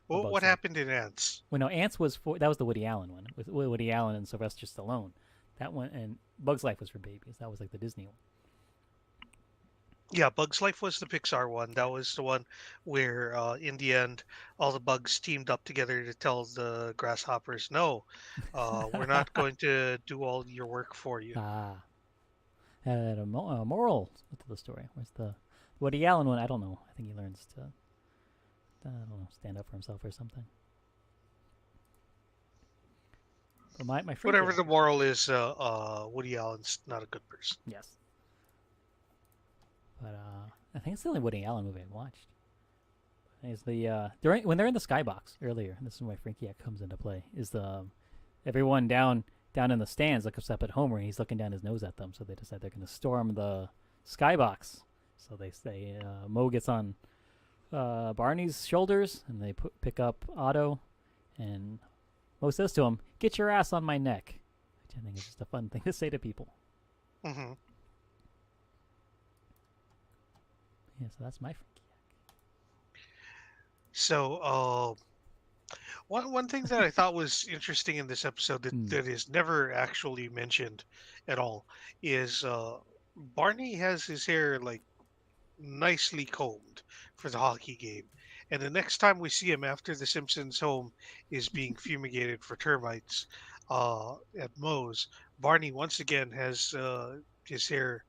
well, what happened in Ants? Well, no, Ants was that was the Woody Allen one with Woody Allen and Sylvester Stallone. That one, and Bug's Life was for babies. That was like the Disney one. Yeah, Bug's Life was the Pixar one. That was the one where, in the end, all the bugs teamed up together to tell the grasshoppers, "No, we're not going to do all your work for you." Had a moral to the story. Where's the Woody Allen one? I don't know. I think he learns to, I don't know, stand up for himself or something. But my Whatever the moral is, Woody Allen's not a good person. Yes. But I think it's the only Woody Allen movie I've watched. Is the when they're in the skybox earlier, and this is where Frankiac comes into play, is everyone down in the stands looks up at Homer and he's looking down his nose at them, so they decide they're going to storm the skybox So they say Mo gets on Barney's shoulders, and they pick up Otto, and Mo says to him, "Get your ass on my neck," which I think is just a fun thing to say to people. Mm-hmm. Yeah, so that's my freaky. So, one thing that I thought was interesting in this episode that is never actually mentioned at all is Barney has his hair like nicely combed for the hockey game. And the next time we see him after the Simpsons home is being fumigated for termites at Moe's, Barney once again has his hair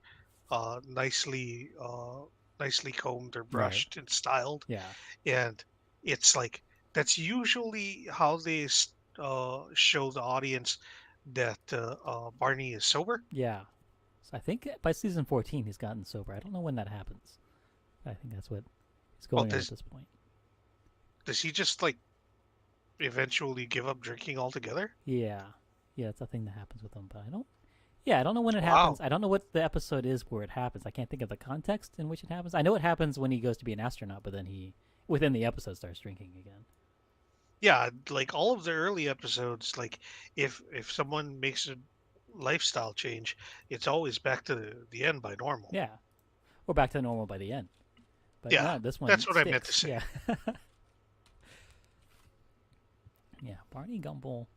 nicely nicely combed or Right. brushed and styled. Yeah. And it's like that's usually how they show the audience that Barney is sober. Yeah. So I think by season 14 he's gotten sober. I don't know when that happens. I think that's what is Well, going on at this point. does he just like eventually give up drinking altogether? Yeah. Yeah, it's a thing that happens with him, but I don't. Yeah, I don't know when it Wow. happens. I don't know what the episode is where it happens. I can't think of the context in which it happens. I know it happens when he goes to be an astronaut, but then he, within the episode, starts drinking again. Yeah, like all of the early episodes, like if someone makes a lifestyle change, it's always back to the end by normal. Yeah. Or back to normal by the end. But Yeah, no, this one that's what I meant to sticks. say. Yeah. Yeah, Barney Gumble,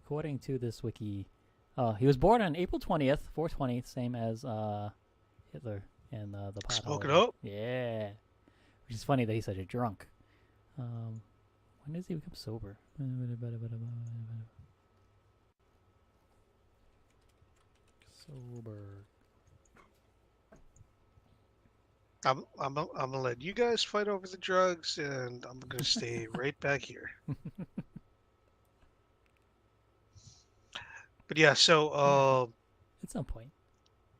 according to this wiki, he was born on April 20th, 420, same as Hitler and the pot Smoke it holiday. up. Yeah. Which is funny that he's such a drunk. When does he become sober? Sober. I'm gonna let you guys fight over the drugs, and I'm gonna stay right back here. But yeah, so At some point.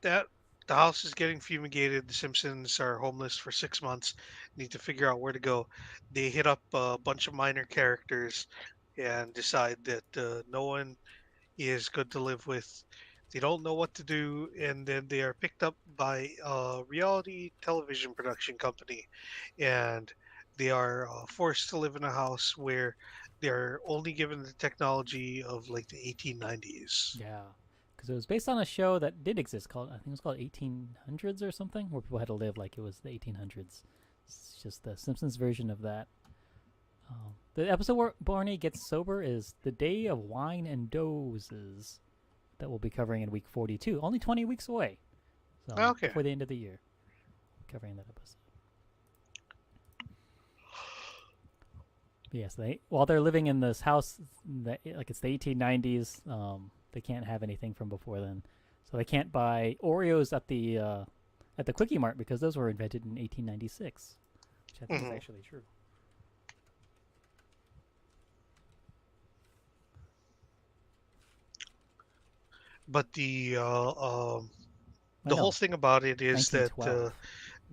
that the house is getting fumigated. The Simpsons are homeless for 6 months. Need to figure out where to go. They hit up a bunch of minor characters and decide that no one is good to live with. They don't know what to do, and then they are picked up by a reality television production company, and they are forced to live in a house where they're only given the technology of like the 1890s. Yeah. Because it was based on a show that did exist called, I think it was called 1800s or something, where people had to live like it was the 1800s. It's just the Simpsons version of that. The episode where Barney gets sober is The Day of Wine and Dozes, that we'll be covering in week 42. Only 20 weeks away. So Okay. before the end of the year. Covering that episode. But yes, while they're living in this house, like it's the 1890s, they can't have anything from before then. So they can't buy Oreos at the Quickie Mart because those were invented in 1896, which I think is actually true. But the I whole know, thing about it is that 1912.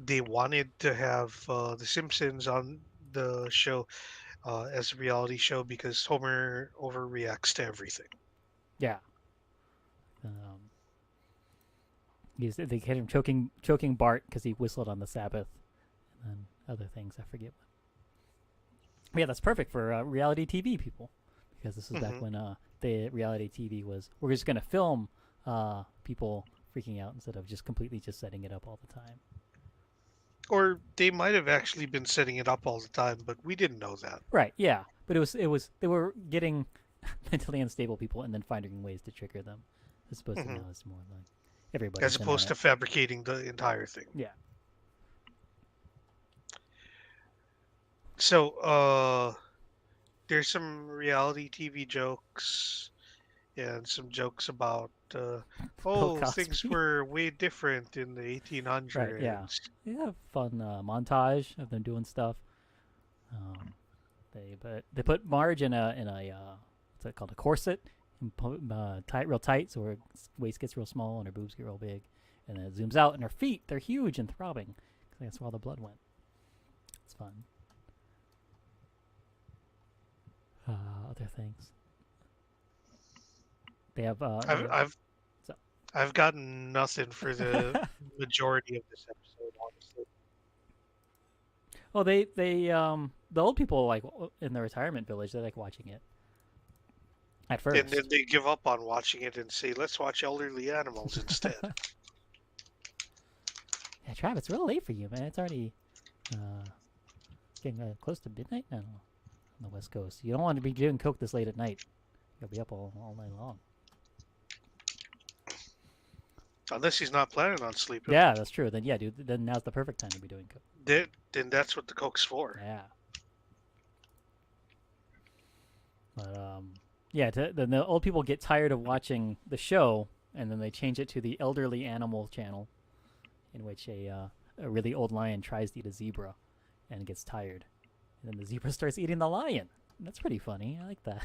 they wanted to have the Simpsons on the show as a reality show because Homer overreacts to everything. Yeah. They had him choking Bart because he whistled on the Sabbath, and then other things I forget. But yeah, that's perfect for reality TV people, because this is back when the reality TV was, we're just gonna film people freaking out instead of just completely just setting it up all the time. Or they might have actually been setting it up all the time, but we didn't know that. Right? Yeah, but it was they were getting mentally unstable people and then finding ways to trigger them, as opposed to now it's more like everybody. As opposed to fabricating the entire thing. Yeah. So, there's some reality TV jokes and some jokes about, things Cosby. were way different in the 1800s. Right, yeah. They have fun montage of them doing stuff. They put Marge in a what's that called, a corset, and real tight, so her waist gets real small and her boobs get real big, and then it zooms out and her feet, they're huge and throbbing, because that's where all the blood went. It's fun. Other things. They have. I've gotten nothing for the majority of this episode, Well, the old people like in the retirement village, they like watching it at first. And then they give up on watching it and say, let's watch elderly animals instead. Yeah, Trav, it's real late for you, man. It's already getting close to midnight now on the West Coast. You don't want to be doing coke this late at night. You'll be up all night long. Unless he's not planning on sleeping. Yeah, that's true. Then yeah, dude. Then now's the perfect time to be doing coke. Then that's what the coke's for. Yeah. But yeah. Then the old people get tired of watching the show, and then they change it to the elderly animal channel, in which a really old lion tries to eat a zebra, and gets tired, and then the zebra starts eating the lion. That's pretty funny. I like that.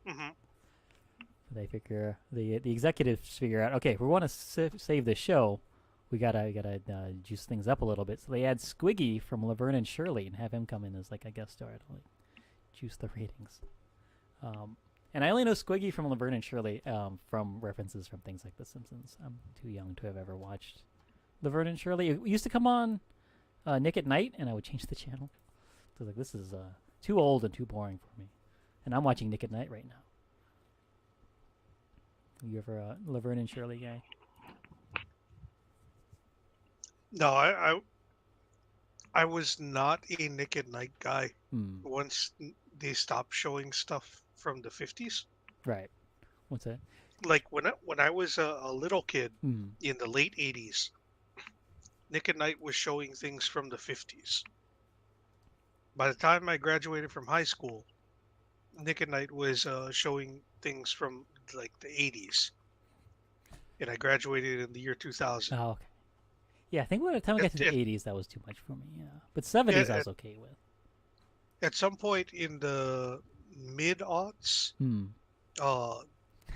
Hmm. They figure the executives figure out, okay, if we want to save the show, we gotta juice things up a little bit. So they add Squiggy from Laverne and Shirley and have him come in as like a guest star to like juice the ratings. And I only know Squiggy from Laverne and Shirley from references from things like The Simpsons. I'm too young to have ever watched Laverne and Shirley. It used to come on Nick at Night, and I would change the channel. So I was like, this is too old and too boring for me. And I'm watching Nick at Night right now. You ever a Laverne and Shirley guy? No, I was not a Nick at Night guy once they stopped showing stuff from the 50s. Right. What's that? Like when I was a little kid in the late 80s, Nick at Night was showing things from the 50s. By the time I graduated from high school, Nick at Night was showing things from like the 80s, and I graduated in the year 2000. Oh, okay. Yeah, I think by the time I got to the 80s, that was too much for me. Yeah, but 70s I was okay with. At some point in the mid-aughts,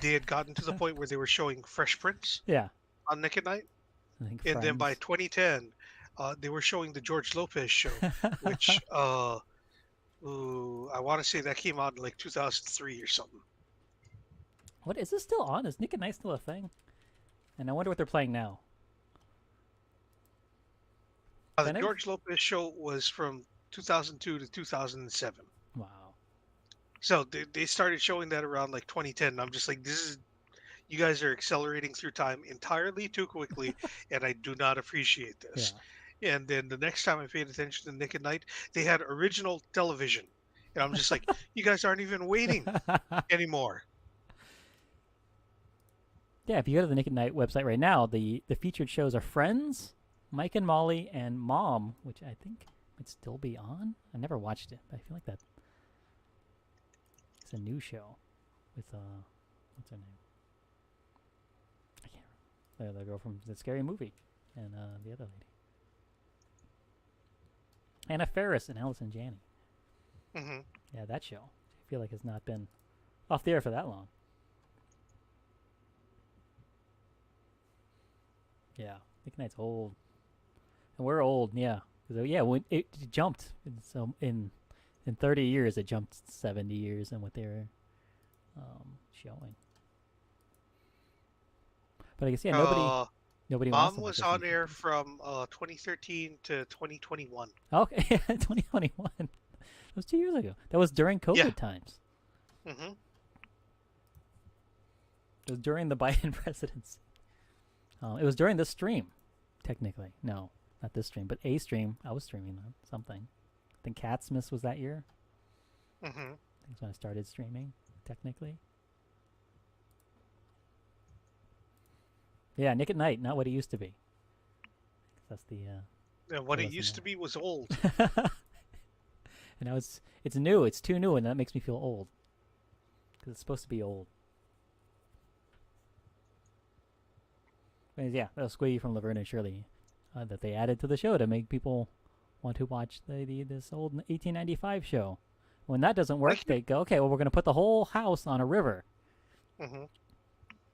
they had gotten to the point where they were showing Fresh Prince Yeah, on Nick at Night, I think. and then by Friends. 2010, they were showing the George Lopez show, which I want to say that came out in like 2003 or something. What is this still on? Is Nick at Night still a thing? And I wonder what they're playing now. The Then it- George Lopez show was from 2002 to 2007. Wow. So they started showing that around like 2010. And I'm just like, you guys are accelerating through time entirely too quickly, and I do not appreciate this. Yeah. And then the next time I paid attention to Nick at Night, they had original television. And I'm just like, you guys aren't even waiting anymore. Yeah, if you go to the Nick at Night website right now, the featured shows are Friends, Mike and Molly, and Mom, which I think might still be on. I never watched it, but I feel like that it's a new show with what's her name? I can't remember. The girl from the Scary Movie and the other lady. Anna Faris and Allison Janney. Hmm. Yeah, that show. I feel like has not been off the air for that long. Yeah, Nick Knight's old, and we're old. Yeah, yeah, when it jumped, so in 30 years, it jumped 70 years in what they were showing. But I guess nobody wants Mom to watch was this on in- air from 2013 to 2021. Okay, 2021. That was 2 years ago. That was during COVID times. Hmm. It was during the Biden presidency. It was during this stream, technically. No, not this stream, but a stream. I was streaming something. I think Catsmith was that year. Hmm. I think that's when I started streaming, technically. Yeah, Nick at Night, not what it used to be. That's the. And what it wasn't used to that. be was old. And now it's new. It's too new, and that makes me feel old. Because it's supposed to be old. But yeah, that was Squiggy from Laverne and Shirley that they added to the show to make people want to watch this old 1895 show. When that doesn't work, they go, okay, well, we're going to put the whole house on a river. Hmm.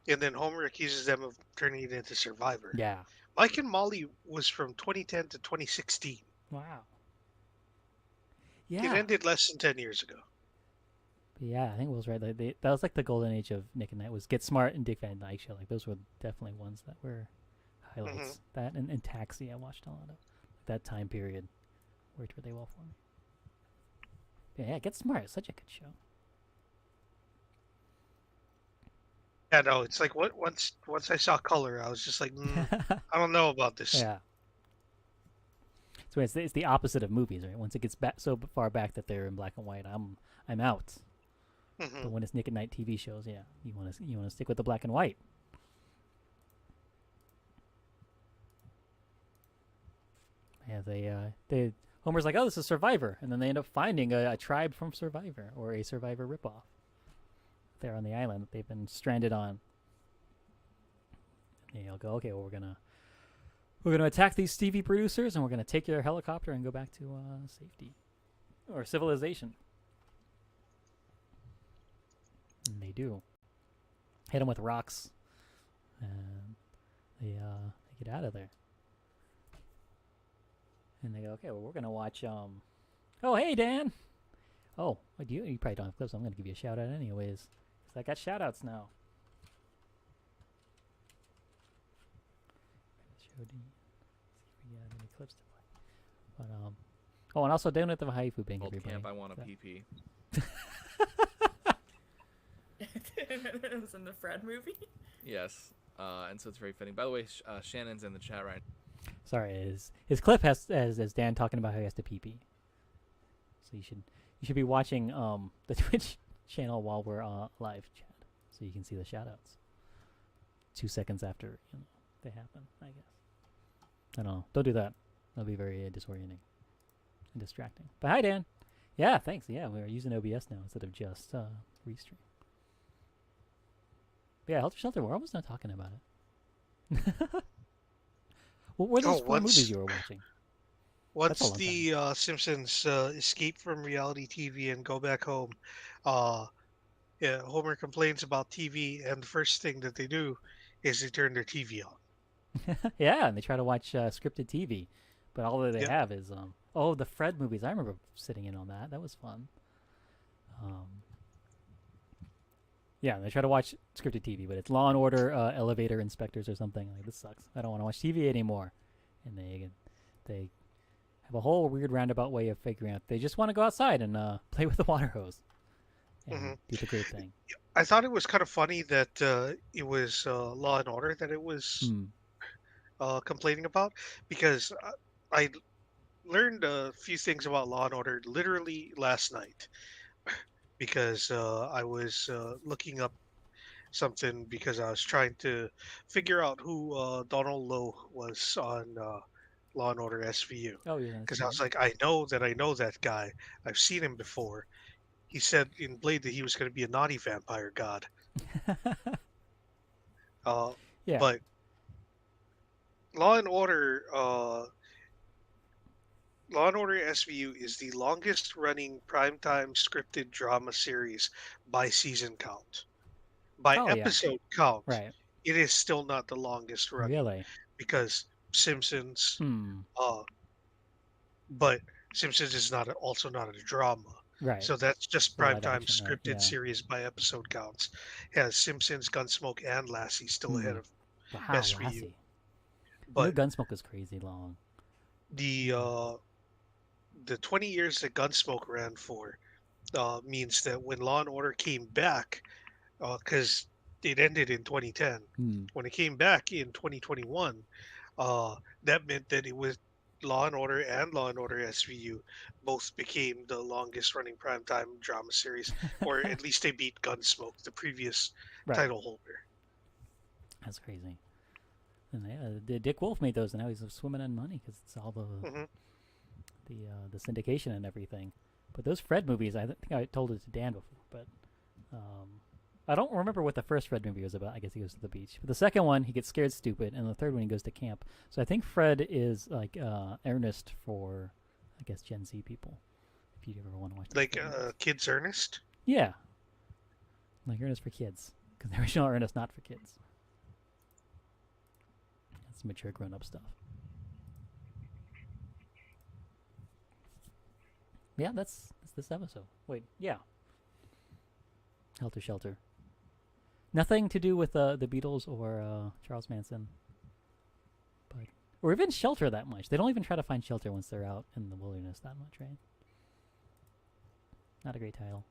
And then Homer accuses them of turning it into Survivor. Yeah. Mike and Molly was from 2010 to 2016. Wow. It Yeah. ended less than 10 years ago. But yeah, I think it was right. Like that was like the golden age of Nick and Night was Get Smart and Dick Van Dyke Show. Like those were definitely ones that were highlights. That and Taxi I watched a lot of. That time period worked really well for me. But yeah, Get Smart is such a good show. Yeah, no, it's like once I saw color, I was just like, I don't know about this. Yeah. So it's the opposite of movies, right? Once it gets back so far back that they're in black and white, I'm out. Mhm. But when it's Nick at Night TV shows, yeah, you want to stick with the black and white. Yeah, they Homer's like, oh, this is Survivor, and then they end up finding a tribe from Survivor or a Survivor ripoff. There on the island that they've been stranded on. And they'll go, okay, well we're gonna attack these TV producers, and we're gonna take your helicopter and go back to safety or civilization. And they do. Hit them with rocks, and they get out of there. And they go, okay, well we're gonna watch. Oh, hey Dan. Oh, you probably don't have clips. So I'm gonna give you a shout out anyways. I got shout outs now. See if we got any clips to play. But oh, and also don't have the Haifu Bang, Old everybody. camp, I want a PP. It was in the Fred movie. Yes, and so it's very fitting. By the way, Shannon's in the chat right now. Sorry, his clip has as Dan talking about how he has to pee. So you should be watching the Twitch channel while we're live chat, so you can see the shoutouts 2 seconds after they happen. I guess. I don't know. Don't do that. That'll be very disorienting and distracting. But hi Dan. Yeah, thanks. Yeah, we're using OBS now instead of just Restream. But yeah, Helter Shelter. We're almost not talking about it. What were those four movies you were watching? Once the Simpsons escape from reality TV and go back home, yeah, Homer complains about TV, and the first thing that they do is they turn their TV on. Yeah, and they try to watch scripted TV, but all that they have is the Fred movies. I remember sitting in on that. That was fun. Yeah, they try to watch scripted TV, but it's Law and Order Elevator Inspectors or something. Like, this sucks. I don't want to watch TV anymore. And they have a whole weird roundabout way of figuring out. They just want to go outside and play with the water hose and do the great thing. I thought it was kind of funny that it was Law and Order that it was complaining about, because I learned a few things about Law and Order literally last night. Because I was looking up something because I was trying to figure out who Donald Lowe was on Law and Order SVU. Oh, yeah. Because I was like, I know that guy. I've seen him before. He said in Blade that he was going to be a naughty vampire god. Yeah. But Law and Order SVU is the longest running primetime scripted drama series by season count. By episode count, right. It is still not the longest running. Really? Because Simpsons, but Simpsons is also not a drama. Right. So that's just Live primetime action, right, scripted series by episode counts. Has Simpsons, Gunsmoke, and Lassie still ahead of SVU. Lassie. But Gunsmoke is crazy long. The 20 years that Gunsmoke ran for means that when Law and Order came back, because it ended in 2010, when it came back in 2021, that meant that it was Law and Order and Law and Order SVU both became the longest running primetime drama series, or at least they beat Gunsmoke, the previous title holder. That's crazy. And Dick Wolf made those, and now he's swimming in money because it's all the syndication and everything. But those Fred movies, I think I told it to Dan before, but I don't remember what the first Fred movie was about. I guess he goes to the beach. But the second one, he gets scared stupid, and the third one, he goes to camp. So I think Fred is like Ernest for, I guess, Gen Z people. If you ever want to watch like Kids Ernest? Yeah. Like Ernest for kids. Because the original Ernest, not for kids. That's mature grown-up stuff. Yeah, that's this episode. Wait, yeah. Helter Shelter. Nothing to do with the Beatles or Charles Manson. But or even Shelter that much. They don't even try to find Shelter once they're out in the wilderness that much, right? Not a great title.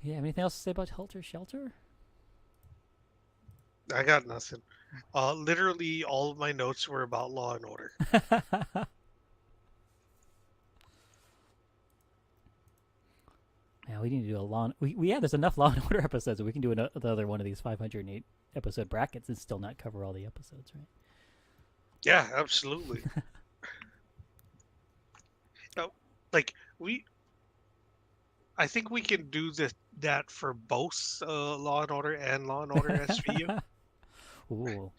Yeah, anything else to say about Helter Shelter? I got nothing. Literally, all of my notes were about Law and Order. Yeah, we need to do a long. There's enough Law and Order episodes. We can do another one of these 508 episode brackets and still not cover all the episodes, right? Yeah, absolutely. Like I think we can do that for both Law and Order and Law and Order SVU. Ooh. Wonder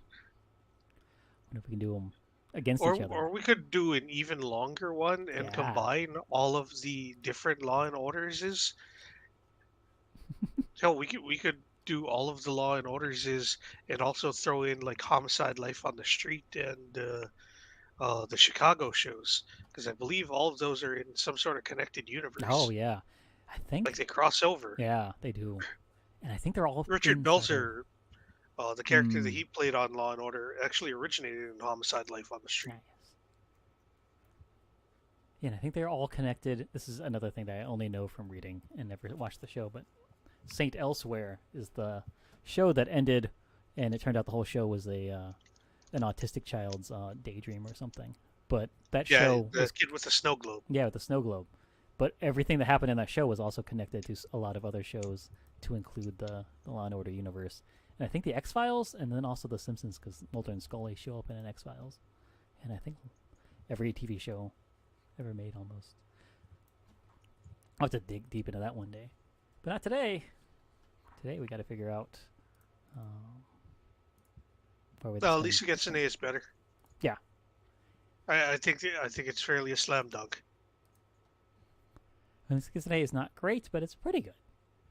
if we can do them against Or each other. or we could do an even longer one and Yeah. combine all of the different Law and Orders. Hell, we could do all of the Law and Orders and also throw in like Homicide: Life on the Street and the Chicago shows, because I believe all of those are in some sort of connected universe. Oh yeah, I think. Like they cross over. Yeah, they do, and I think they're all. Richard inside Belzer, the character that Hmm. he played on Law and Order, actually originated in Homicide: Life on the Street. Nice. Yeah, and I think they're all connected. This is another thing that I only know from reading and never watched the show, but Saint Elsewhere is the show that ended, and it turned out the whole show was an autistic child's daydream or something. But that Yeah, show the was, kid with the snow globe. yeah, with the snow globe. But everything that happened in that show was also connected to a lot of other shows to include the Law and Order universe. And I think the X-Files, and then also the Simpsons, because Mulder and Scully show up in an X-Files. And I think every TV show ever made almost. I'll have to dig deep into that one day. But not today. Today we got to figure out... No, Lisa Gets an A is better. Yeah. I think it's fairly a slam dunk. Lisa Gets an A is not great, but it's pretty good.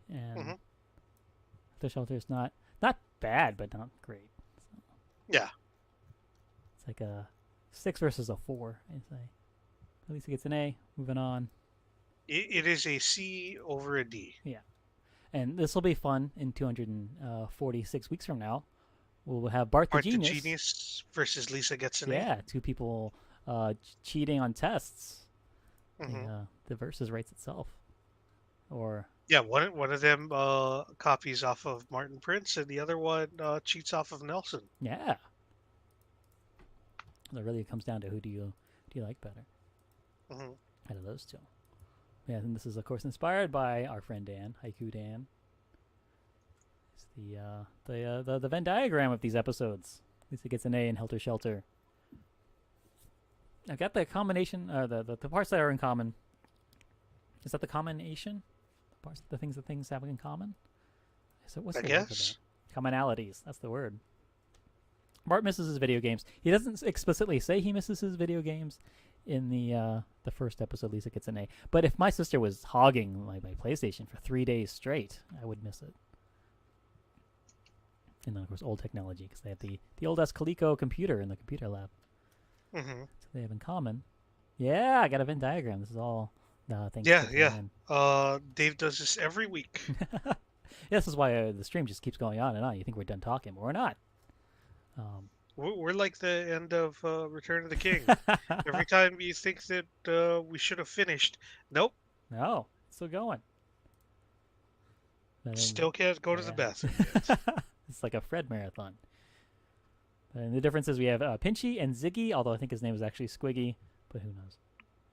And Mhm. The Shelter is not bad, but not great. So Yeah. it's like a 6 versus a 4, I'd say. At least it gets an A. Moving on. It is a C over a D. And this will be fun in 246 weeks from now. We'll have Bart the Art the Genius. Genius versus Lisa Gets an Yeah, two people cheating on tests. A. The versus writes itself. Or Yeah, one of them copies off of Martin Prince, and the other one cheats off of Nelson. yeah. It really comes down to who do you like better Mhm. out of those two. Yeah, and this is of course inspired by our friend Dan, Haiku Dan. It's the Venn diagram of these episodes. At least it gets an A in Helter Shelter. I've got the combination, the parts that are in common. Is that the combination? The things that things have in common? So what's I the word for guess. that? Commonalities. That's the word. Bart misses his video games. He doesn't explicitly say he misses his video games in the first episode. Lisa Gets an A. But if my sister was hogging my PlayStation for 3 days straight, I would miss it. And then of course old technology, because they have the old Coleco computer in the computer lab. Mhm. So they have in common. Yeah, I got a Venn diagram. This is all thanks Yeah, to yeah. Dan. Dave does this every week. Yeah, this is why the stream just keeps going on and on. You think we're done talking, but we're not. We're like the end of Return of the King. Every time you think that we should have finished, nope, No, it's still going. And then- still can't go to the yeah. bathroom yet. It's like a Fred marathon. And the difference is we have Pinchy and Ziggy, although I think his name is actually Squiggy, but who knows.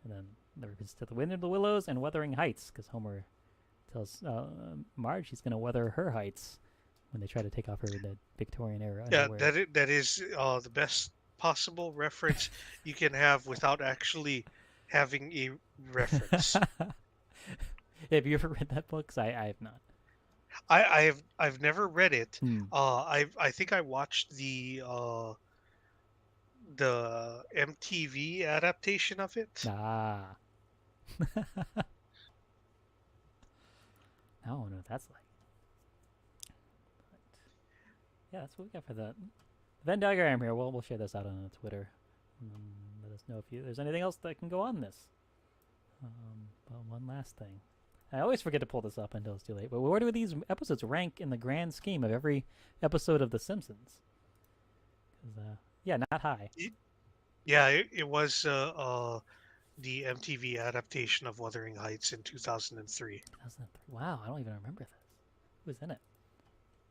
And then there is To the Wind of the Willows and Wuthering Heights, because Homer tells Marge he's going to weather her heights when they try to take off her the Victorian era. Yeah, underwear. that is the best possible reference you can have without actually having a reference. Have you ever read that book? 'Cause I have not. I've never read it. Hmm. I think I watched the MTV adaptation of it. Ah. I don't know what that's like. But, yeah, that's what we got for the Venn diagram here. We'll share this out on Twitter. Let us know if there's anything else that can go on this. Well, one last thing. I always forget to pull this up until it's too late. But where do these episodes rank in the grand scheme of every episode of The Simpsons? Yeah, not high. Yeah, it was the MTV adaptation of Wuthering Heights in 2003. 2003. Wow, I don't even remember this. Who was in it?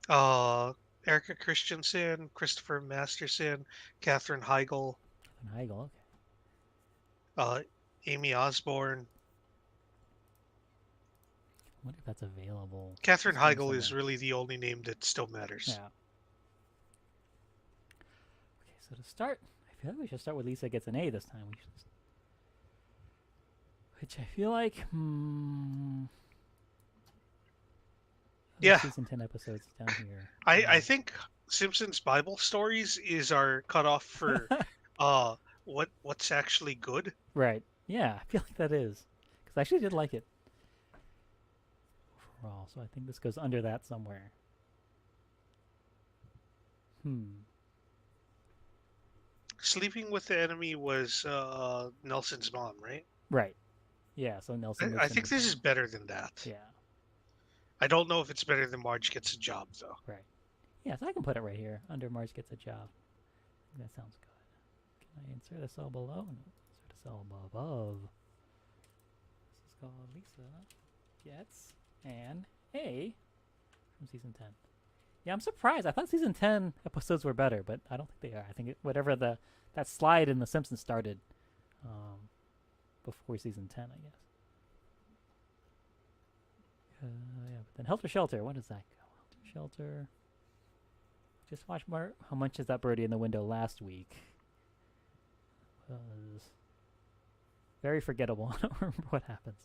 Uh, Erica Christensen, Christopher Masterson, Katherine Heigl, Kevin Heigl. Okay. uh, Amy Osborne. I wonder if that's available. Katherine stream Heigl is somewhere. really the only name that still matters. Yeah. Okay, so to start, I feel like we should start with Lisa gets an A this time. Which I feel like, Yeah. Season 10 episodes down here. I think Simpsons Bible Stories is our cutoff for what's actually good. Right. Yeah, I feel like that is. Because I actually did like it. Overall, so I think this goes under that somewhere. Sleeping with the Enemy was Nelson's mom, right? Right. Yeah, so Nelson I think this is better than that. Yeah. I don't know if it's better than Marge Gets a Job, though. Right. Yeah, so I can put it right here. Under Marge Gets a Job. That sounds good. Can I insert this all below? No, insert this all above. This is called Lisa Gets an A from Season 10. Yeah, I'm surprised. I thought Season 10 episodes were better, but I don't think they are. I think whatever that slide in The Simpsons started before Season 10, I guess. Yeah, but then Helter Shelter, when does that go? Helter Shelter. Just watched How Much Is That Birdie in the Window last week. Was very forgettable. I don't remember what happens.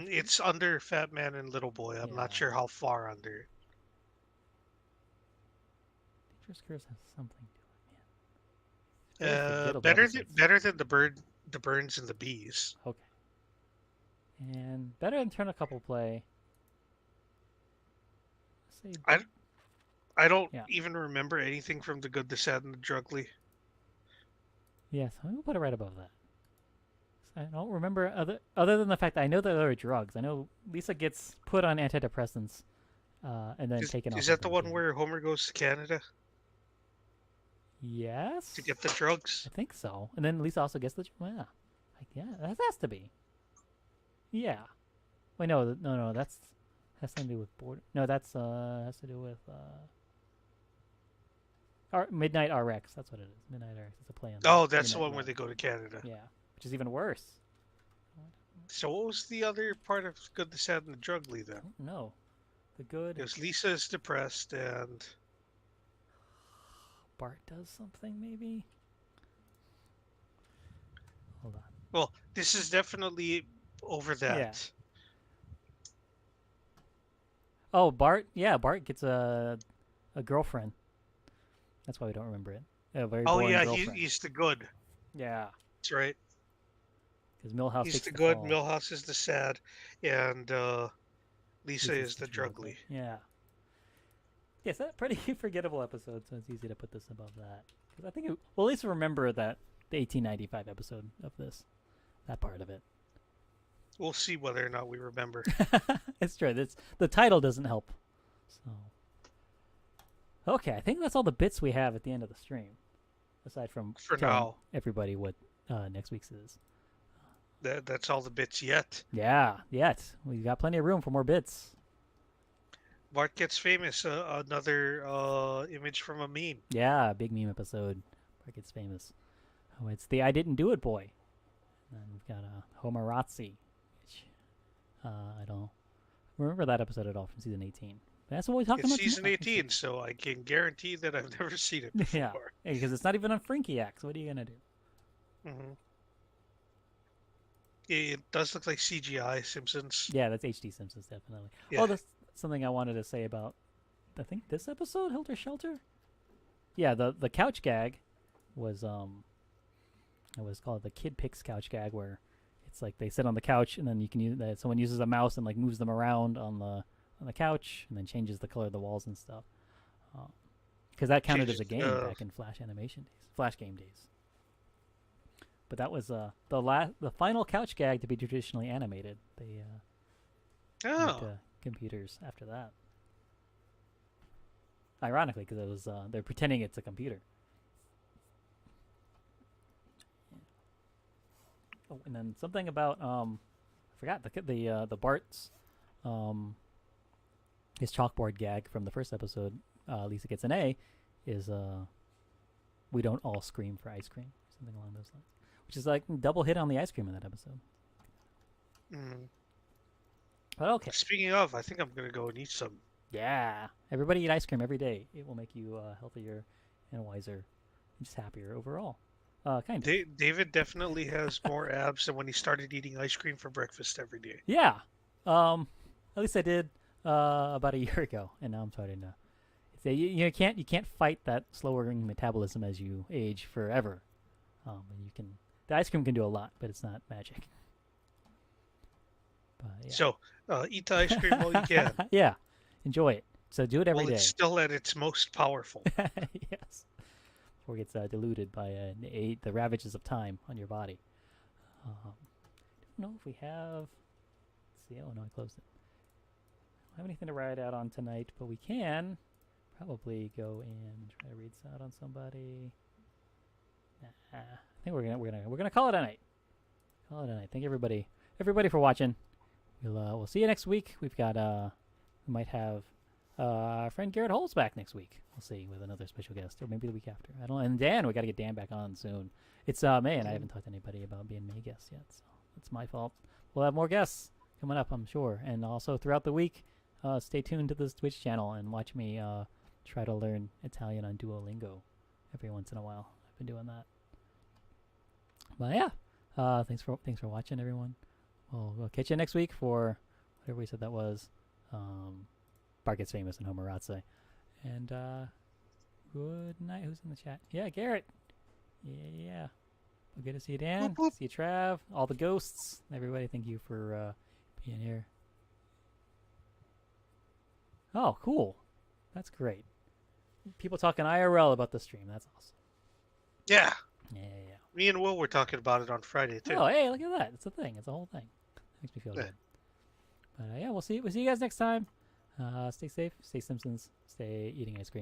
It's under Fat Man and Little Boy. I'm not Yeah. sure how far under. Dangerous Curves has something to it, man. Very forgettable Better episodes. than the Burns and the Bees. Okay. And better than Turn a Couple Play. Let's say I don't Yeah. even remember anything from The Good, the Sad, and the Drugly. yes, I'm gonna put it right above that. I don't remember other than the fact that I know that there are drugs. I know Lisa gets put on antidepressants and then taken off. Is of that the them one too. where Homer goes to Canada Yes, to get the drugs? I think so. And then Lisa also gets the yeah, that has to be. Yeah. Wait, no, that's has something to do with board. No, that's has to do with Midnight RX. That's what it is. Midnight RX. It's a play on. Oh, that's the Midnight one where Run. they go to Canada. Yeah, which is even worse. So what was the other part of Good, the Sad, and the Drugly then? No, the good. Because Lisa is depressed and Bart does something maybe. Hold on. well, this is definitely over that. Yeah. Oh, Bart. Yeah, Bart gets a girlfriend. That's why we don't remember it. A very Oh boring yeah, girlfriend. he's the good. Yeah, That's right. because Millhouse He's takes the the good. fall. Millhouse is the sad, and Lisa Lisa's is the drugly. drugly. Yeah. Yes, that's a pretty forgettable episode, so it's easy to put this above that. Because I think, well, at least remember that the 1895 episode of this, that part of it. We'll see whether or not we remember. It's true. The title doesn't help. So, okay, I think that's all the bits we have at the end of the stream, aside from For telling now. everybody what next week's is. That's all the bits yet. Yeah, yet we've got plenty of room for more bits. Bart Gets Famous, another image from a meme. Yeah, big meme episode. Where it gets famous. Oh, it's the I Didn't Do It boy. And then we've got Homerazzi, which I don't remember that episode at all from season 18. But that's what we're talking It's about. season tonight. 18, so I can guarantee that I've never seen it before. Yeah, because it's not even on Frankiac. So what are you gonna do? hmm It does look like CGI Simpsons. Yeah, that's HD Simpsons definitely. Yeah. Oh, that's something I wanted to say about. I think this episode, Helter Shelter. Yeah, the couch gag was it was called the Kid Picks couch gag, where it's like they sit on the couch and then you can use that someone uses a mouse and like moves them around on the couch and then changes the color of the walls and stuff. Because that counted as a game back in Flash animation days, Flash game days. But that was the final couch gag to be traditionally animated. They went Oh, to computers after that. ironically, because it was they're pretending it's a computer. Oh, and then something about I forgot the Bart's his chalkboard gag from the first episode. Lisa gets an A. Is we don't all scream for ice cream, something along those lines, which is like double hit on the ice cream in that episode. Mm. But okay, Speaking of, I think I'm gonna go and eat some. yeah, everybody eat ice cream every day. It will make you healthier and wiser, and just happier overall. Kind of. David definitely has more abs than when he started eating ice cream for breakfast every day. Yeah. At least I did about a year ago, and now I'm starting to. You can't fight that slowing metabolism as you age forever. And you can the ice cream can do a lot, but it's not magic. But yeah. So eat the ice cream while you can, Yeah, enjoy it. So do it every while day. it's still at its most powerful. Yes. Before it gets diluted by the ravages of time on your body. I don't know if we have. Let's see. Oh no, I closed it. I don't have anything to write out on tonight, but we can probably go and try to read this out on somebody. Nah, I think we're gonna call it a night. Call it a night. Thank everybody for watching. We'll see you next week. We've got we might have our friend Garrett Holes back next week. We'll see with another special guest, or maybe the week after. I don't know. And Dan, we got to get Dan back on soon. It's May, and I haven't talked to anybody about being May guests yet, so that's my fault. We'll have more guests coming up, I'm sure, and also throughout the week. Stay tuned to this Twitch channel and watch me try to learn Italian on Duolingo every once in a while. I've been doing that. But yeah, thanks for watching, everyone. We'll catch you next week for whatever we said that was. Bart Gets Famous and Homeratse. And good night. Who's in the chat? Yeah, Garrett. Yeah. Well, good to see you, Dan. Whoop, whoop. See you, Trav. All the ghosts. Everybody, thank you for being here. Oh, cool. That's great. People talking IRL about the stream. That's awesome. Yeah, Yeah. me and Will were talking about it on Friday too. Oh, hey, look at that. It's a thing. It's a whole thing. Makes me feel Yeah. good. But yeah, we'll see you guys next time. Stay safe. Stay Simpsons. Stay eating ice cream.